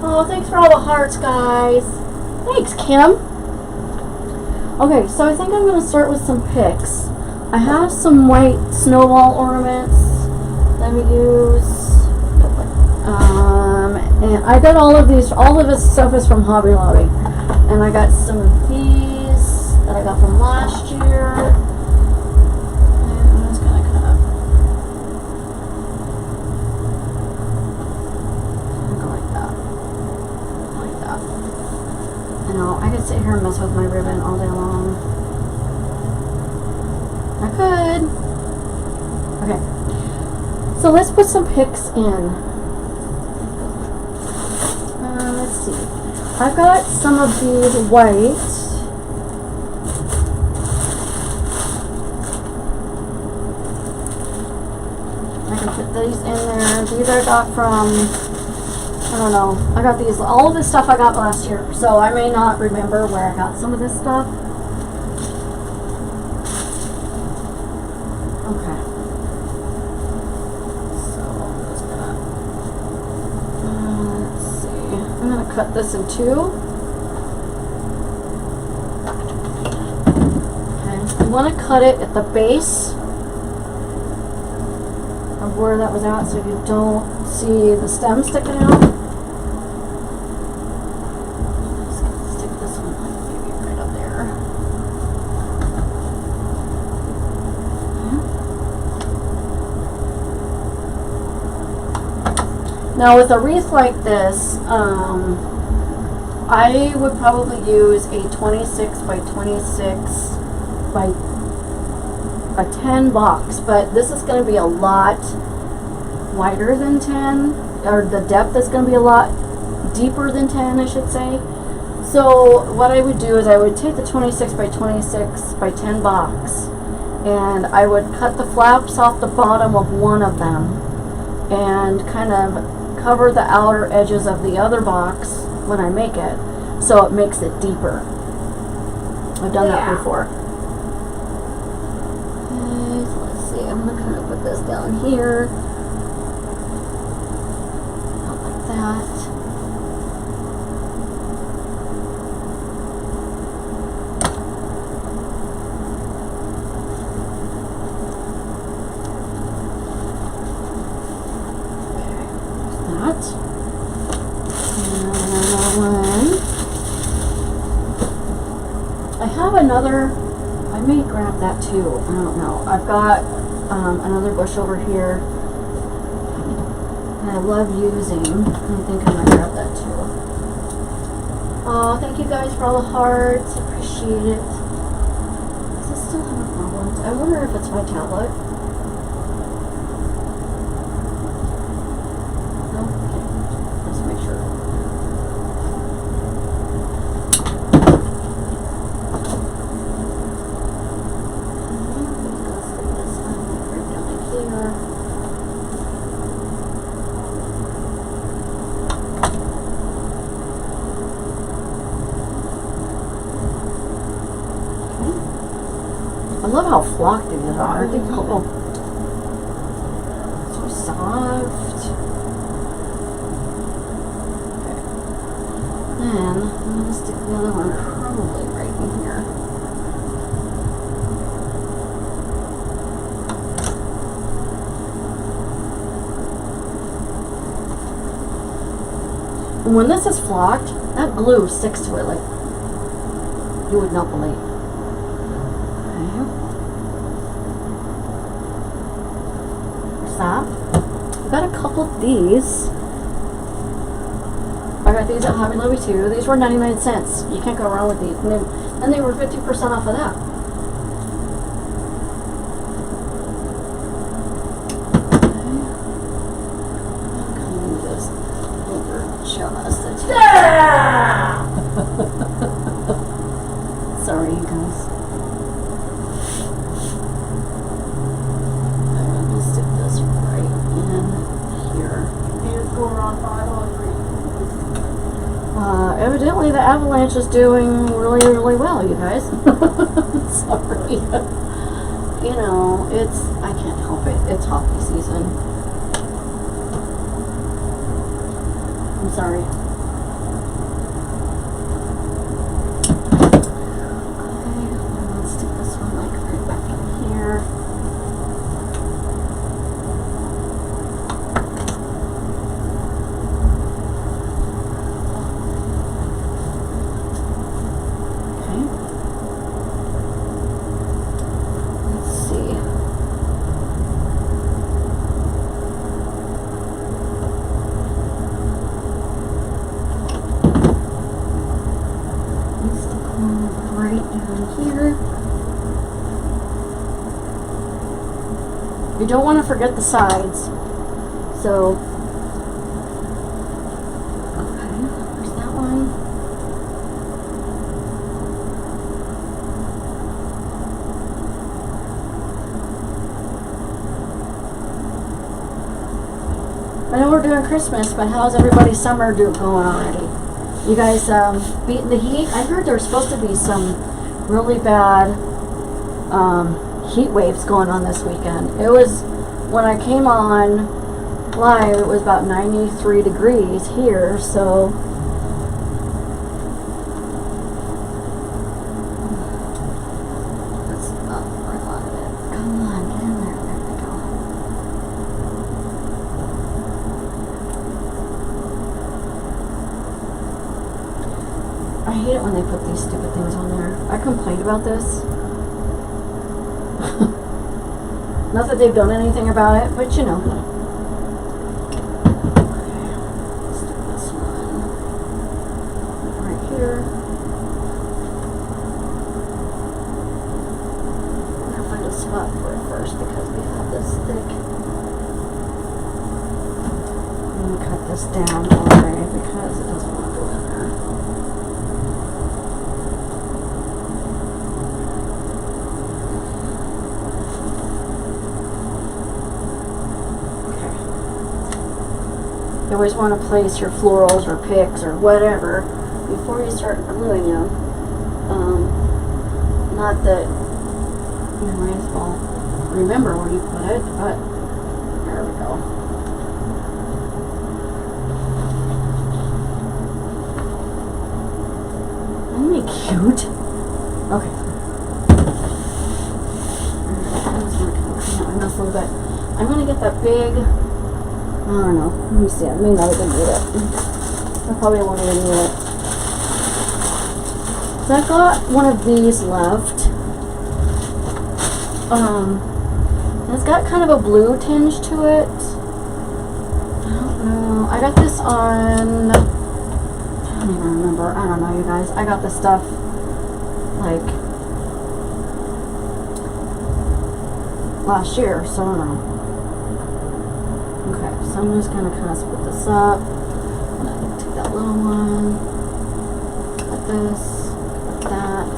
Oh, thanks for all the hearts, guys. Thanks, Kim. Okay, so I think I'm going to start with some picks. I have some white snowball ornaments that we use. And I got all of these. All of this stuff is from Hobby Lobby. And I got some of these that I got from last year. And I'm just going to kind of Not good. Okay. So let's put some picks in. Let's see. I've got some of these white. I can put these in there. These I got from, I don't know. I got these, all of this stuff I got last year. So I may not remember where I got some of this stuff. Okay. So I'm just gonna, let's see. I'm gonna cut this in two. Okay. You want to cut it at the base of where that was at, so you don't see the stem sticking out. Just gonna stick this one like maybe right up there. Okay. Now with a wreath like this, I would probably use a 26 by 26 by a 10 box, but this is going to be a lot wider than 10, or the depth is going to be a lot deeper than 10, I should say. So what I would do is I would take the 26 by 26 by 10 box, and I would cut the flaps off the bottom of one of them and kind of cover the outer edges of the other box when I make it, so it makes it deeper. I've done that before. I'm going to kind of put this down here, not like that. Okay, there's that. And another one. I have another, I may grab that too, I don't know. I've got another bush over here that I love using. I think I might grab that too. Oh, thank you guys for all the hearts. Appreciate it. Does it still have a problem? I wonder if it's my tablet. No? Okay. Let's make sure. I love how flocked these are. Aren't they cool? So soft. Okay. Then I'm going to stick the other one probably right in here. And when this is flocked, that glue sticks to it like you would not believe. That. I've got a couple of these. I got these at Hobby Lobby too. These were 99 cents. You can't go wrong with these. And they were 50% off of that. Okay. Just over just a Sorry, you guys. Evidently the avalanche is doing really, really well, you guys. Sorry. You know, I can't help it. It's hockey season. I'm sorry. Okay, let's stick this one like right back in here. You don't want to forget the sides. So, okay, there's that one. I know we're doing Christmas, but how's everybody's summer going already? You guys beating the heat? I heard there's supposed to be some really bad heat waves going on this weekend. It was, when I came on live, it was about 93 degrees here, so that's not where I wanted it. Come on, get in there. There we go. I hate it when they put these stupid things on there. I complained about this. Not that they've done anything about it, but you know. Okay, let's do this one. Right here. I'm gonna find a spot for it first because we have this thick. I'm gonna cut this down all the way because it doesn't want to go in there. You always want to place your florals or picks or whatever before you start gluing them. Not that you might as well remember where you put it, but there we go. Isn't he cute? Okay. I'm just going to clean up my mess a little bit. I'm going to get that big, I don't know. Let me see. I may not even need it. I probably won't even need it. So I've got one of these left. And it's got kind of a blue tinge to it. I don't know. I got this on, I don't even remember. I don't know, you guys. I got this stuff like last year, so I don't know. Okay, so I'm just gonna kind of split this up. I'm gonna take that little one, cut this, cut that.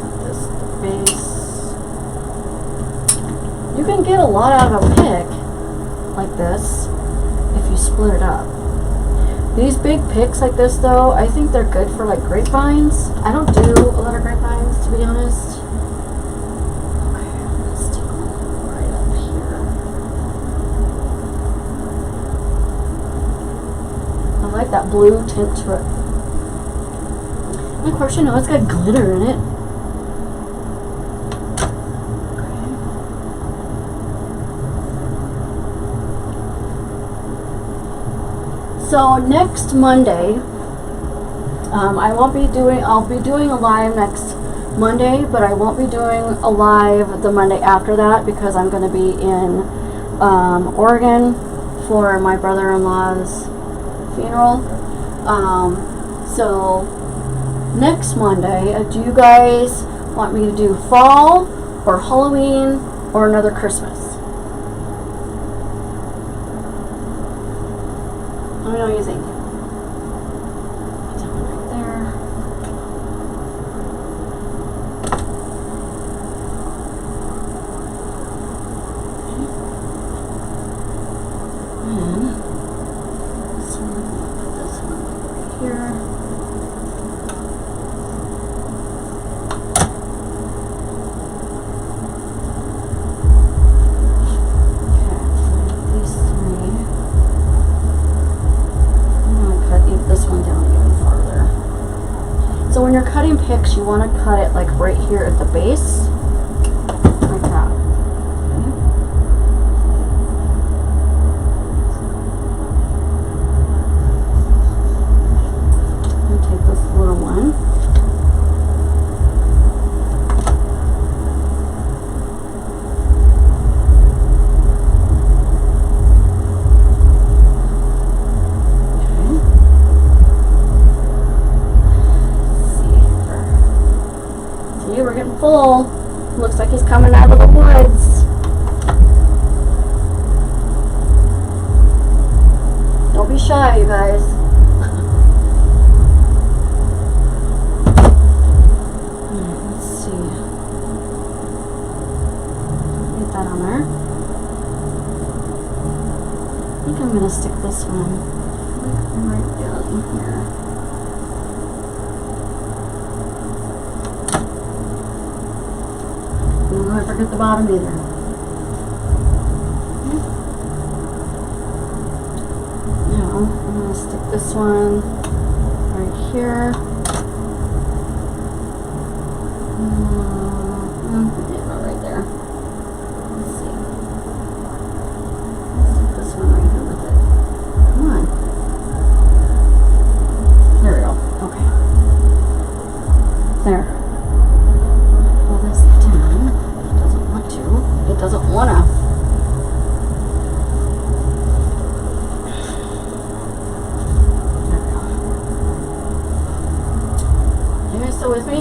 Cut this at the base. You can get a lot out of a pick like this if you split it up. These big picks like this though, I think they're good for like grapevines. I don't do a lot of grapevines, to be honest. That blue tint to it. And of course, you know, it's got glitter in it. Okay. So next Monday, I'll be doing a live next Monday, but I won't be doing a live the Monday after that because I'm going to be in Oregon for my brother-in-law's funeral. So next Monday, do you guys want me to do fall or Halloween or another Christmas? Let me know what you think. Put that one right there. And so I'm going to put this one right here. Okay, these three. I'm going to cut this one down even farther. So when you're cutting picks, you want to cut it like right here at the base. Like that. full. Looks like he's coming out of the woods. Don't be shy, you guys. Alright, let's see. Get that on there. I think I'm gonna stick this one right down here. I forget the bottom either. Now, I'm going to stick this one right here. Right there. Let's see. Stick this one right here with it. Come on. There we go. Okay. There. Pull this down. It doesn't wanna. There we go. You guys still with me?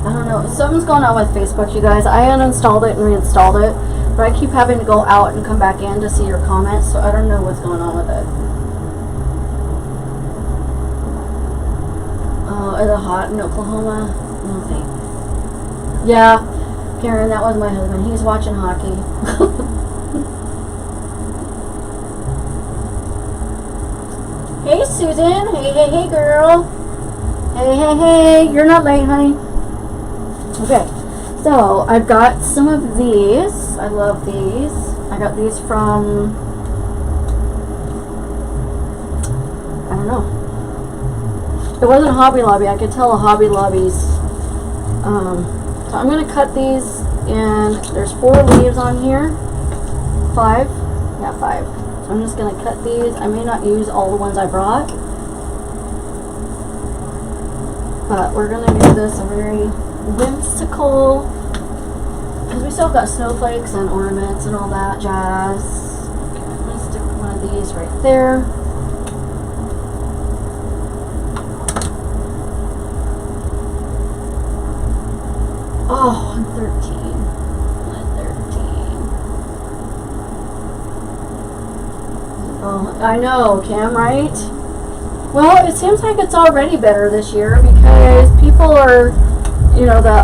I don't know. Something's going on with Facebook, you guys. I uninstalled it and reinstalled it. But I keep having to go out and come back in to see your comments, so I don't know what's going on with it. Oh, is it hot in Oklahoma? No thanks. Yeah, Karen, that was my husband. He's watching hockey. Hey, Susan. Hey, girl. Hey. You're not late, honey. Okay. So, I've got some of these. I love these. I got these from, I don't know. It wasn't Hobby Lobby. I could tell a Hobby Lobby's. So I'm going to cut these, and there's 4 leaves on here. 5. Yeah, 5. So I'm just going to cut these. I may not use all the ones I brought. But we're going to give this a very whimsical, because we still got snowflakes and ornaments and all that jazz. Okay, I'm going to stick one of these right there. Oh, 113. 113. Oh, I know, Kim, right? Well, it seems like it's already better this year because people are, you know, the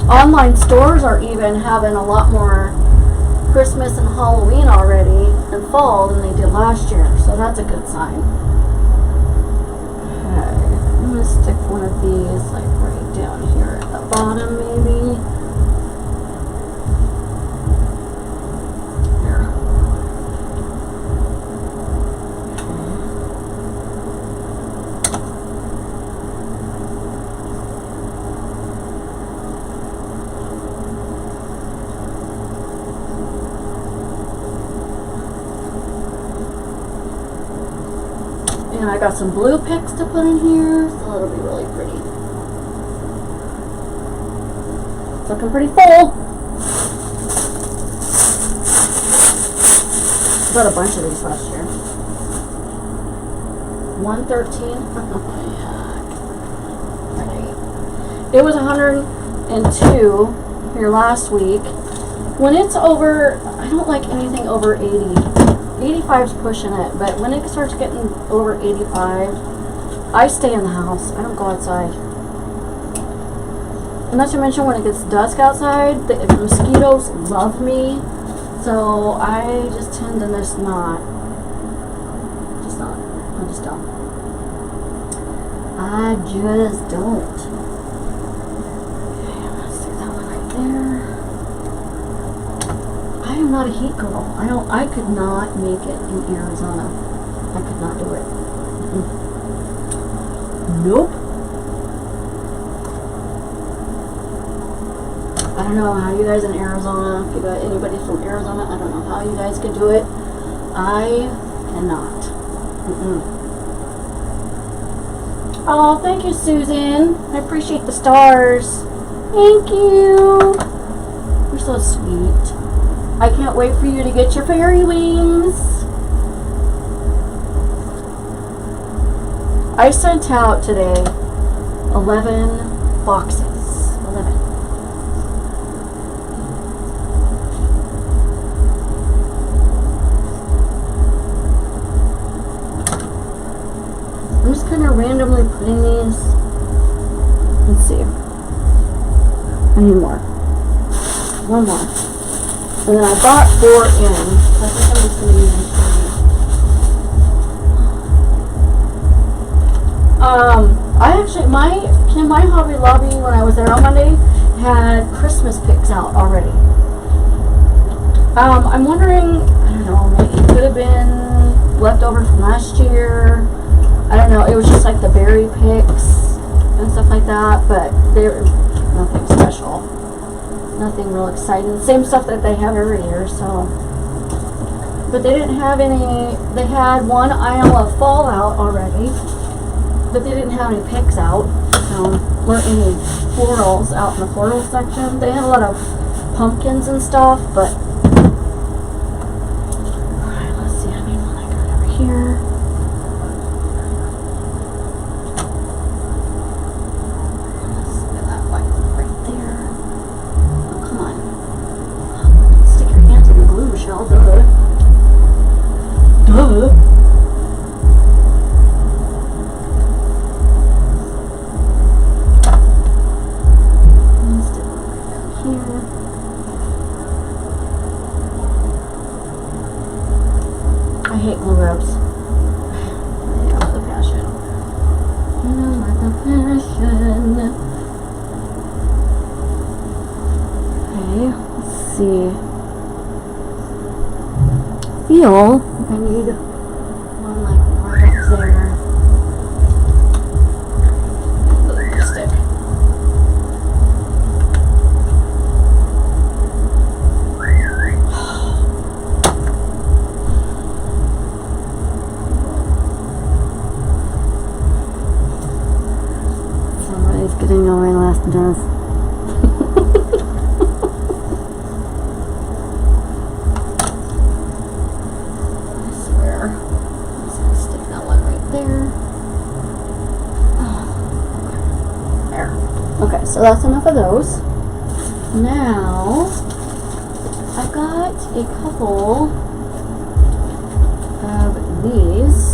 online stores are even having a lot more Christmas and Halloween already and fall than they did last year, so that's a good sign. Okay, I'm going to stick one of these like right down here at the bottom maybe. There. And I got some blue picks to put in here, so it'll be really pretty. It's looking pretty full. I got a bunch of these last year. 113. Right. It was 102 here last week. When it's over, I don't like anything over 80. 85 is pushing it, but when it starts getting over 85, I stay in the house. I don't go outside. And not to mention when it gets dusk outside, the mosquitoes love me, so I just tend to just not. I just don't. I just don't. Okay, I'm gonna stick that one right there. I am not a heat girl. I could not make it in Arizona. I could not do it. Nope. I don't know how you guys in Arizona, if you got anybody from Arizona, I don't know how you guys could do it. I cannot. Oh, thank you, Susan. I appreciate the stars. Thank you. You're so sweet. I can't wait for you to get your fairy wings. I sent out today 11 boxes. 11. I'm just kind of randomly putting these. Let's see. I need more. One more. And then I bought 4 in. I think I'm just going to use them 3. I actually, my Hobby Lobby, when I was there on Monday, had Christmas picks out already. I'm wondering, I don't know, maybe it could have been leftover from last year. I don't know, it was just like the berry picks and stuff like that, but they were nothing special. Nothing real exciting. Same stuff that they have every year, so. But they didn't have any, they had one aisle of Fallout already, but they didn't have any picks out, or any florals out in the floral section. They had a lot of pumpkins and stuff, but. Alright, let's see, I need one I got over here. I hate glue ropes. You know the passion. You know the passion. Okay, let's see. Feel like I need one like right up there. Glue stick. Getting on my last dress. I swear. I'm just going to stick that one right there. There. Okay, so that's enough of those. Now, I've got a couple of these.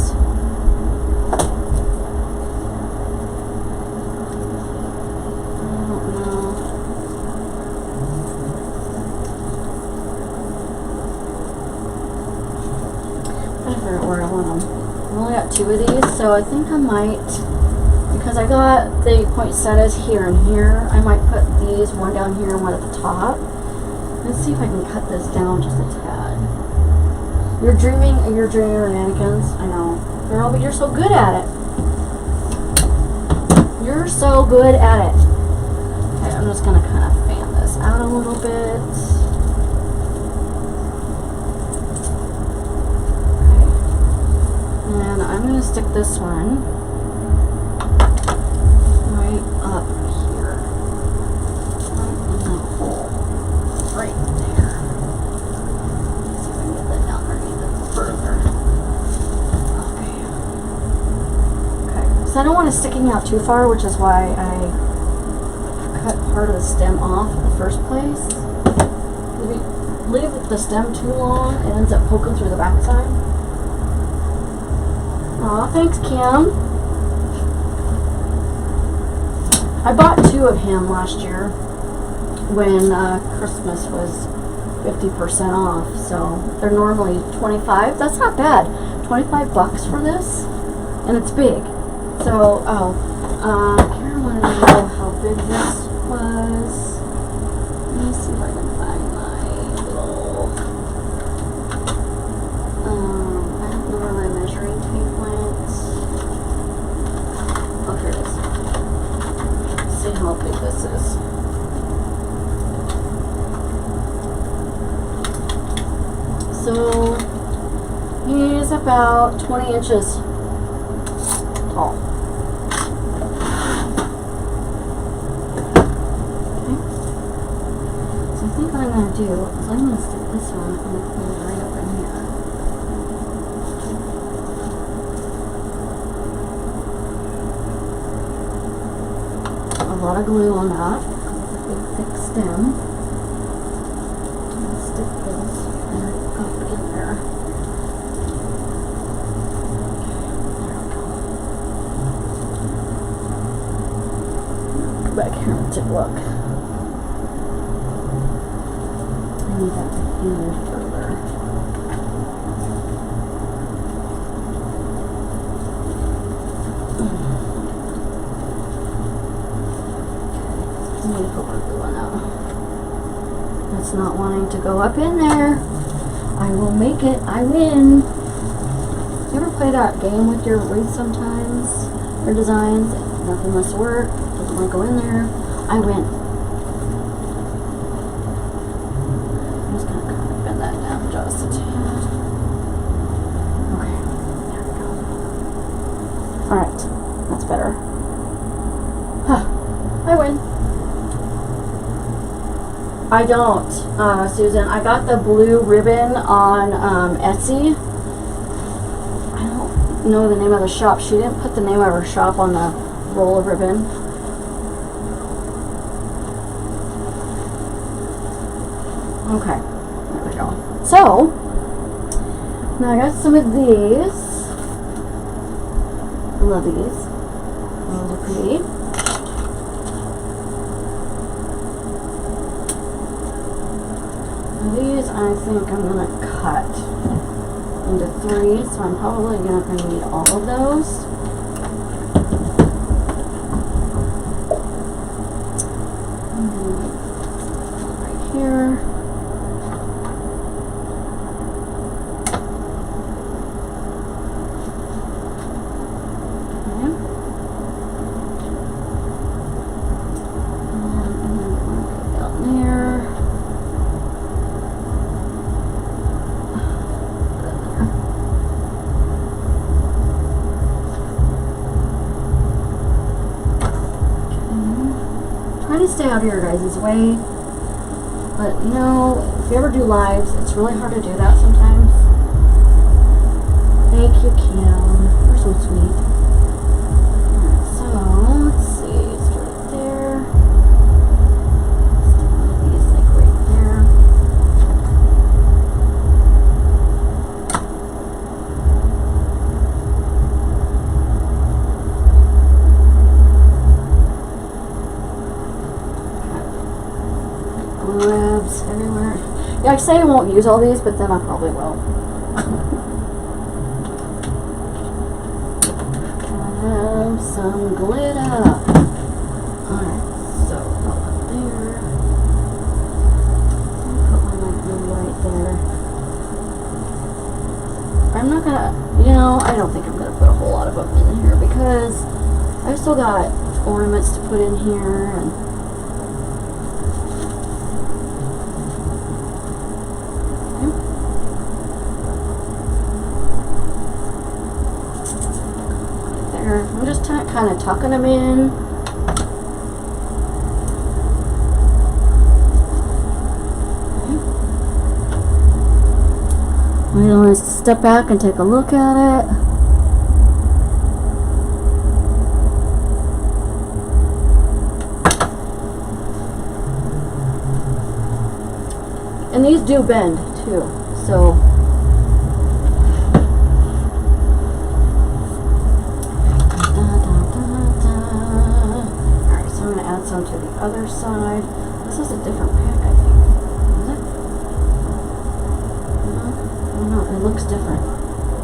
Where I want them. I've only got 2 of these, so I think I might, because I got the poinsettias here and here, I might put these, one down here and one at the top. Let's see if I can cut this down just a tad. You're dreaming mannequins. I know. Girl, but you're so good at it. You're so good at it. Okay, I'm just going to kind of fan this out a little bit. And I'm going to stick this one right up here. Right in the hole. Right there. Let's see if I can get that down underneath it further. Okay. So I don't want it sticking out too far, which is why I cut part of the stem off in the first place. If you leave the stem too long, it ends up poking through the backside. Aw, thanks, Kim. I bought 2 of him last year when Christmas was 50% off, so they're normally $25. That's not bad. $25 for this, and it's big. So, Karen wanted to know how big this was. Let me see if I can find my little. I don't know where my measuring tape went. Oh, here it is. Let's see how big this is. So, he's about 20 inches tall. Okay. So I think what I'm going to do is I'm going to stick this one and put it right up in here. A lot of glue on that. It's a big thick stem. I'm going to stick this right up in there. Back here and take a look. I need that to heal further. I need to put my glue on that. That's not wanting to go up in there. I will make it. I win. You ever play that game with your wreath sometimes? Your designs? Nothing must work. Doesn't want to go in there. I win. I'm just going to kind of bend that down just a tad. Okay. There we go. Alright. That's better. Huh. I win. I don't, Susan. I got the blue ribbon on Etsy. I don't know the name of the shop. She didn't put the name of her shop on the roll of ribbon. Okay, there we go. So, now I got some of these. I love these. Those are pretty. Now these I think I'm going to cut into 3, so I'm probably not going to need all of those. Right here. Stay out of your guys' way, but you know, if you ever do lives, it's really hard to do that sometimes. Thank you, Kim. You're so sweet. Alright, so let's see. Start it there. Stick one of these like right there. Webs everywhere. Yeah, I say I won't use all these, but then I probably will. Have some glitter. Alright, so put one there. Put one like right there. I'm not gonna, you know, I don't think I'm gonna put a whole lot of them in here because I've still got ornaments to put in here and I'm just kind of tucking them in. I'm going to step back and take a look at it. And these do bend too, so. Some to the other side. This is a different pack, I think. Is it? No, I don't know. It looks different.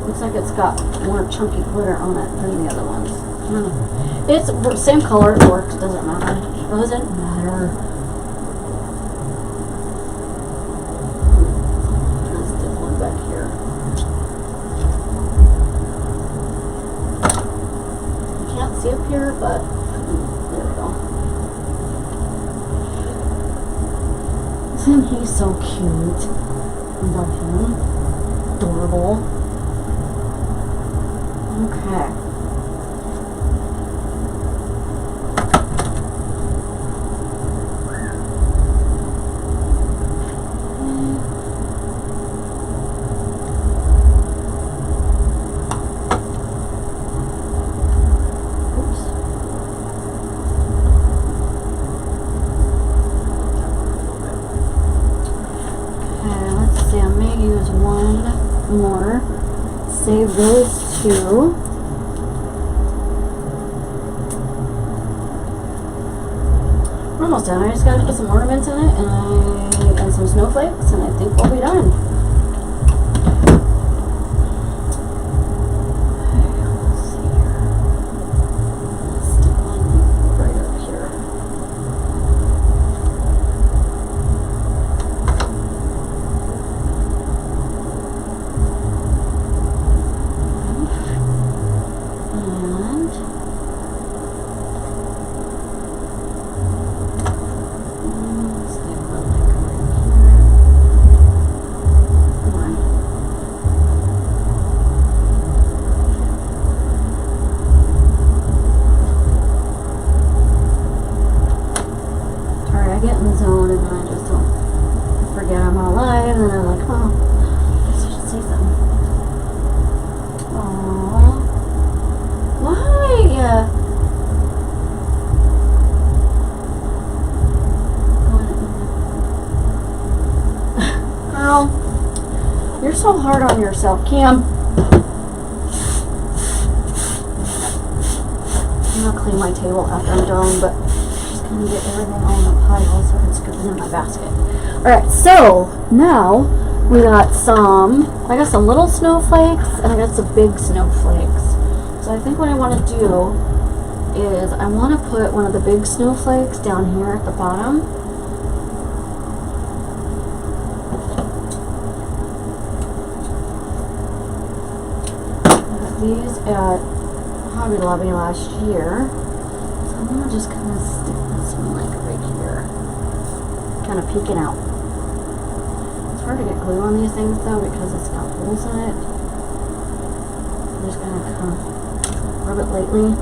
Looks like it's got more chunky glitter on it than the other ones. I don't know. It's the same color. It works. Doesn't matter. Doesn't matter. Let's stick one back here. You can't see up here, but there we go. Isn't he so cute? I love him. Adorable. Okay. use one more. Save those two. We're almost done. I just gotta put some ornaments in it and some snowflakes, and I think we'll be done. You're so hard on yourself, Cam. I'm gonna clean my table after I'm done, but I'm just gonna get everything on the pile so I can scoop it in my basket. Alright, so now we got I got some little snowflakes and I got some big snowflakes. So I think what I want to do is I want to put one of the big snowflakes down here at the bottom. These at Hobby Lobby last year, so I'm gonna just kind of stick this one like right here, kind of peeking out. It's hard to get glue on these things though because it's got holes in it. I'm just gonna kind of rub it lightly.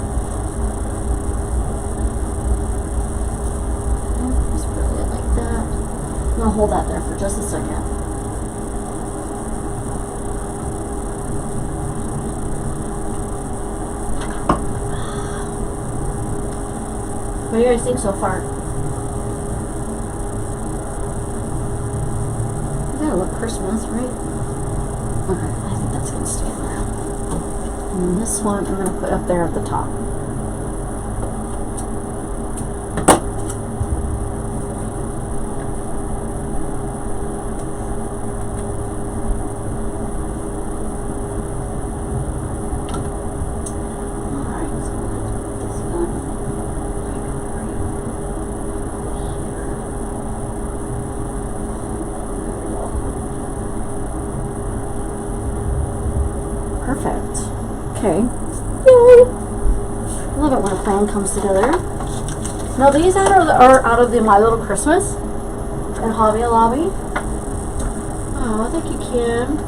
Just put it like that. I'm gonna hold that there for just a second. What do you guys think so far? You gotta look Christmas, right? Okay, I think that's gonna stay there. And this one I'm gonna put up there at the top. Perfect. Okay. Yay! Love it when a plan comes together. Now these are out of the My Little Christmas and Hobby Lobby. Oh, thank you, Kim.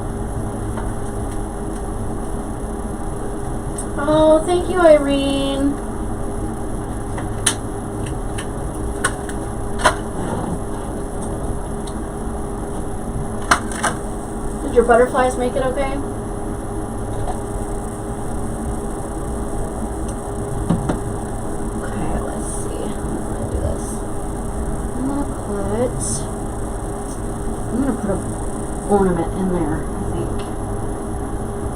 Oh, thank you, Irene. Did your butterflies make it okay? Ornament in there, I think.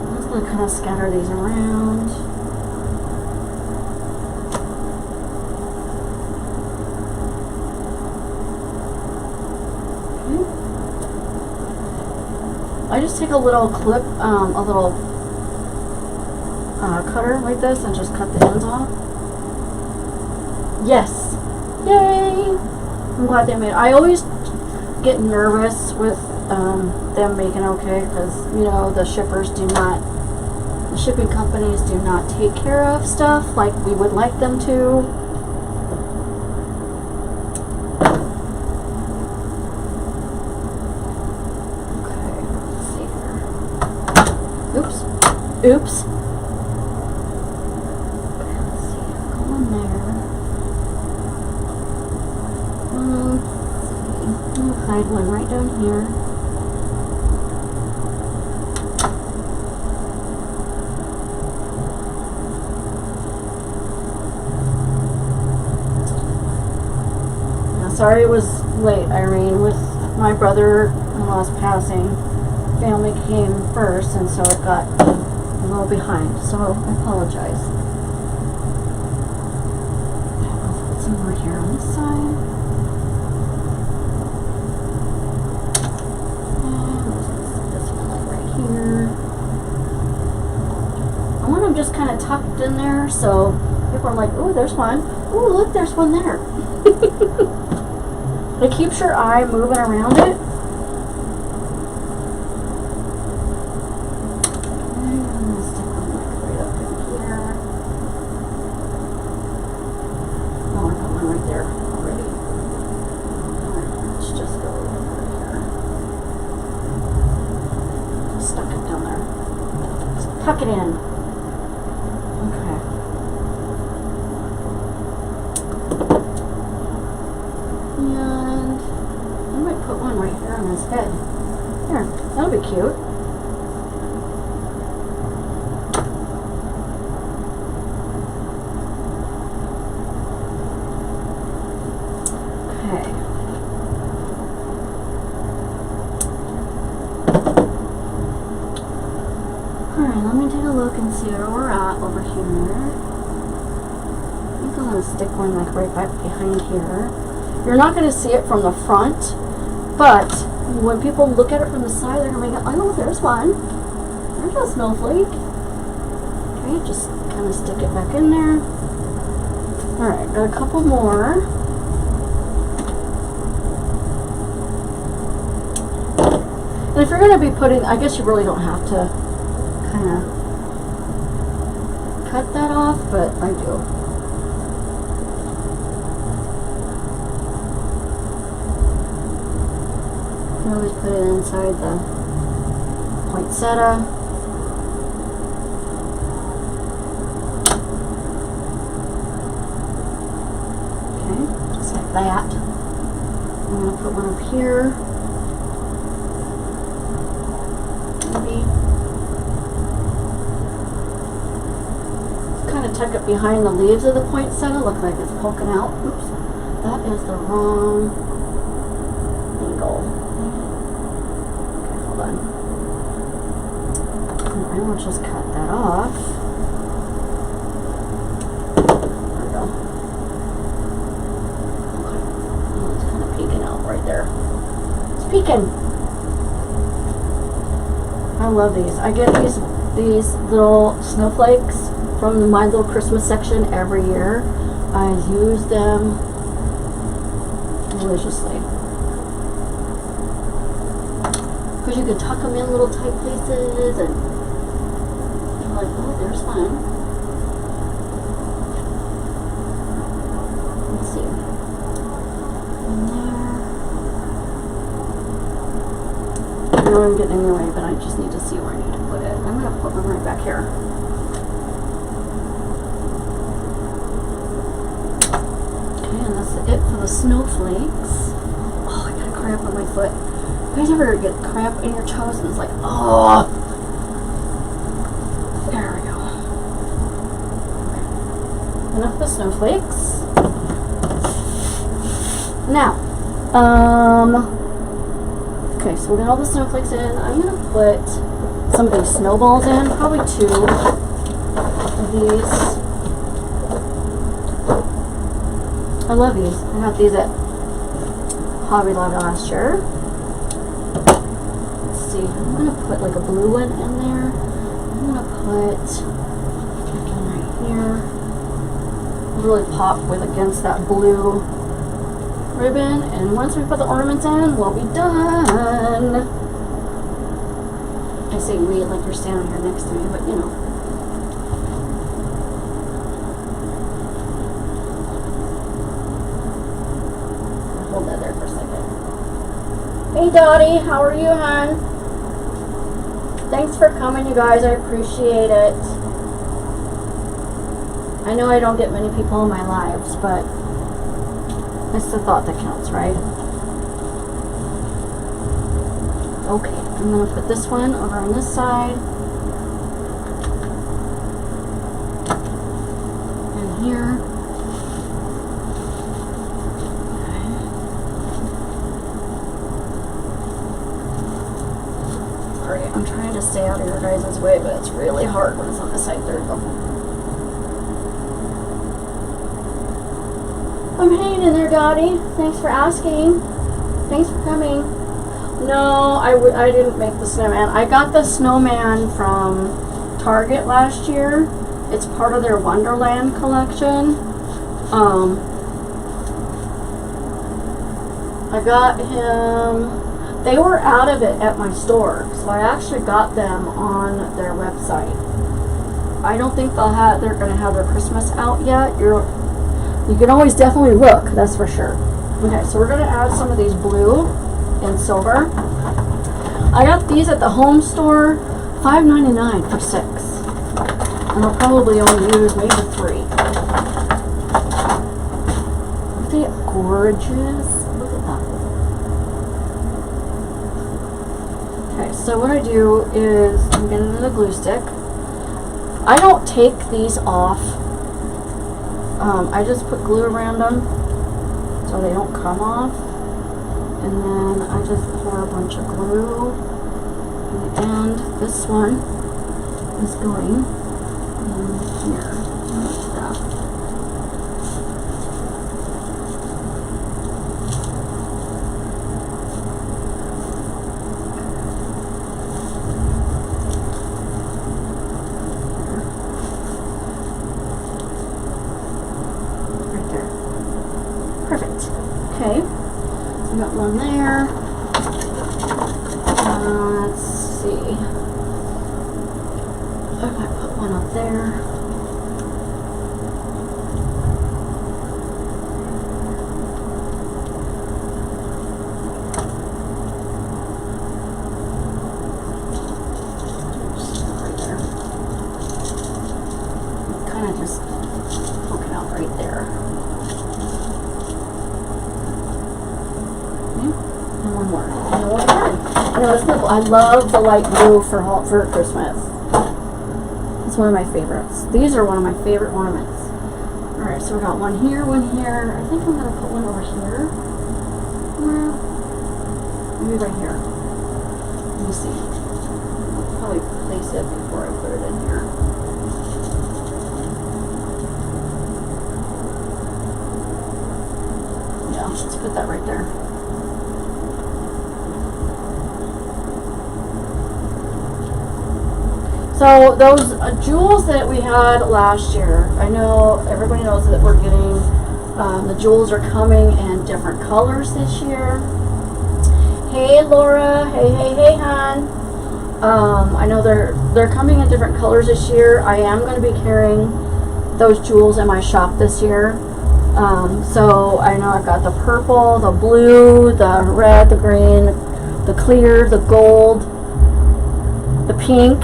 I'm just going to kind of scatter these around. Okay. I just take a little clip, a little cutter like this and just cut the ends off. Yes! Yay! I'm glad they made it. I always get nervous with them making okay because you know the shipping companies do not take care of stuff like we would like them to. Okay, let's see here. Oops. Oops. Okay, let's see. Go in there. Let's see. I'm gonna hide one right down here. Sorry it was late, Irene, with my brother-in-law's passing. family came first, and so it got a little behind. So I apologize. I'll put some more here on this side. This one like right here. I want them just kind of tucked in there, so people are like, "Ooh, there's one. Ooh, look, there's one there." It keeps your eye moving around it. Tuck it in. Okay. And I might put one right here on his head. There, that'll be cute. Okay. Alright, let me take a look and see where we're at over here. I think I'm going to stick one like right back behind here. You're not going to see it from the front, but when people look at it from the side, they're going to be like, oh, there's one. There's a snowflake. Okay, just kind of stick it back in there. Alright, got a couple more. And if you're going to be putting, I guess you really don't have to kind of cut that off, but I do. You can always put it inside the poinsettia. Okay, just like that. I'm going to put one up here. Maybe. Kind of tuck it behind the leaves of the poinsettia. Look like it's poking out. Oops, that is the wrong angle. Okay, hold on. And I will just cut that off. There we go. Okay, oh, it's kind of peeking out right there. It's peeking. I love these. I get these little snowflakes from my little Christmas section every year. I use them religiously. Because you can tuck them in little tight places and you're like, oh, there's one. Let's see. In there. I know I'm getting in the way, but I just need to see where I need to put it. I'm going to put one right back here. It for the snowflakes. Oh, I got a cramp on my foot. You guys ever get cramp in your toes and it's like, oh. There we go. Okay. Enough of the snowflakes. Now, okay, so we got all the snowflakes in. I'm gonna put some of these snowballs in, probably 2 of these. I love these. I got these at Hobby Lobby last year. Let's see. I'm going to put like a blue one in there. I'm going to put one right here. Really pop with against that blue ribbon. And once we put the ornaments in, we'll be done. I say we like you're standing here next to me, but you know. Hold that there for a second. Hey Dottie, how are you, hon? Thanks for coming, you guys. I appreciate it. I know I don't get many people in my lives, but it's the thought that counts, right? Okay, I'm going to put this one over on this side. And here. I'm trying to stay out of your guys' way, but it's really hard when it's on this side. There we go. I'm hanging in there, Dottie. Thanks for asking. Thanks for coming. No, I didn't make the snowman. I got the snowman from Target last year. It's part of their Wonderland collection. I got him. They were out of it at my store, so I actually got them on their website. I don't think they're going to have their Christmas out yet. You can always definitely look, that's for sure. Okay, so we're going to add some of these blue and silver. I got these at the home store, $5.99 for 6. And I'll probably only use maybe 3. Aren't they gorgeous? Look at that. Okay, so what I do is I'm getting the glue stick. I don't take these off. I just put glue around them so they don't come off. And then I just pour a bunch of glue. And this one is going in here. Like that. Right there. Perfect. Okay. So we got one there. Let's see. I might put one up there. Right there. Kind of just poke it out right there. Okay. And one more. And we're done. I know, it's simple. I love the light blue for Christmas. It's one of my favorites. These are one of my favorite ornaments. Alright, so we got one here, one here. I think I'm going to put one over here. Maybe right here. Let me see. I'll probably place it before I put it in here. Yeah, let's put that right there. So those jewels that we had last year, I know everybody knows that we're getting, the jewels are coming in different colors this year. Hey Laura, hey hon. I know they're coming in different colors this year. I am going to be carrying those jewels in my shop this year. So I know I've got the purple, the blue, the red, the green, the clear, the gold, the pink.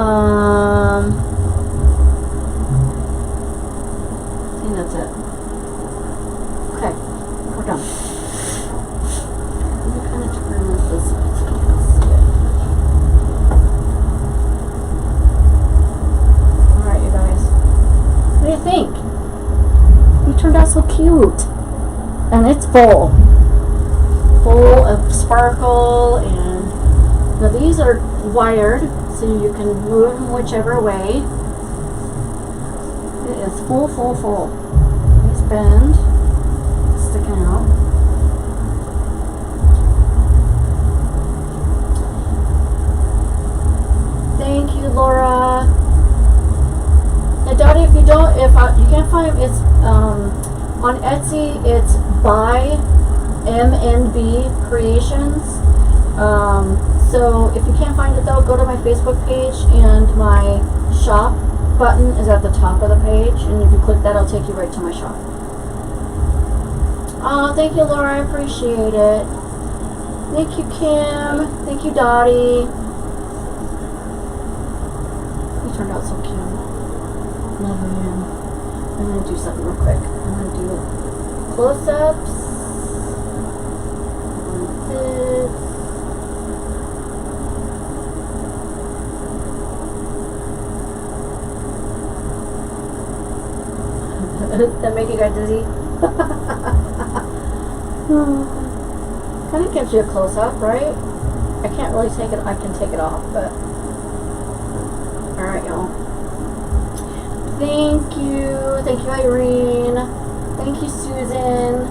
I think that's it. Okay, we're done. Let me kind of turn this way so you can see it. Alright, you guys. What do you think? You turned out so cute. And it's full. Full of sparkle, and now these are wired, so you can move them whichever way. It is full. Nice bend, sticking out. Thank you, Laura. Now, Dottie, if you can't find it's on Etsy. It's by MNB Creations. So if you can't find it though, go to my Facebook page, and my shop button is at the top of the page, and if you click that, it'll take you right to my shop. Oh, thank you, Laura. I appreciate it. Thank you, Kim. Thank you, Dottie. You turned out so cute. Love you. I'm going to do something real quick. I'm going to do close-ups. Like this. That make you guys dizzy? Kind of gives you a close-up, right? I can't really take it. I can take it off, but all right, y'all. Thank you, Irene. Thank you, Susan.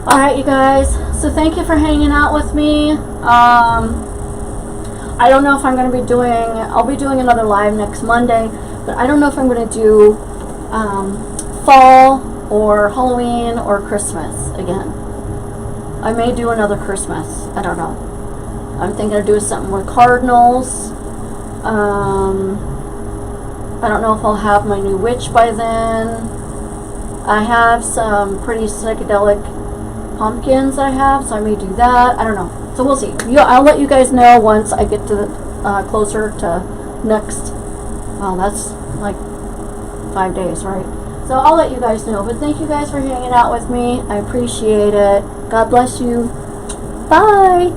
All right, you guys. So thank you for hanging out with me. I don't know if I'm going to be doing. I'll be doing another live next Monday, but I don't know if I'm going to do fall or Halloween or Christmas again. I may do another Christmas. I don't know. I'm thinking of doing something with cardinals. I don't know if I'll have my new witch by then. I have some pretty psychedelic pumpkins I have, so I may do that. I don't know. So we'll see. I'll let you guys know once I get to closer to next. Well, that's like 5 days, right? So I'll let you guys know. But thank you guys for hanging out with me. I appreciate it. God bless you. Bye.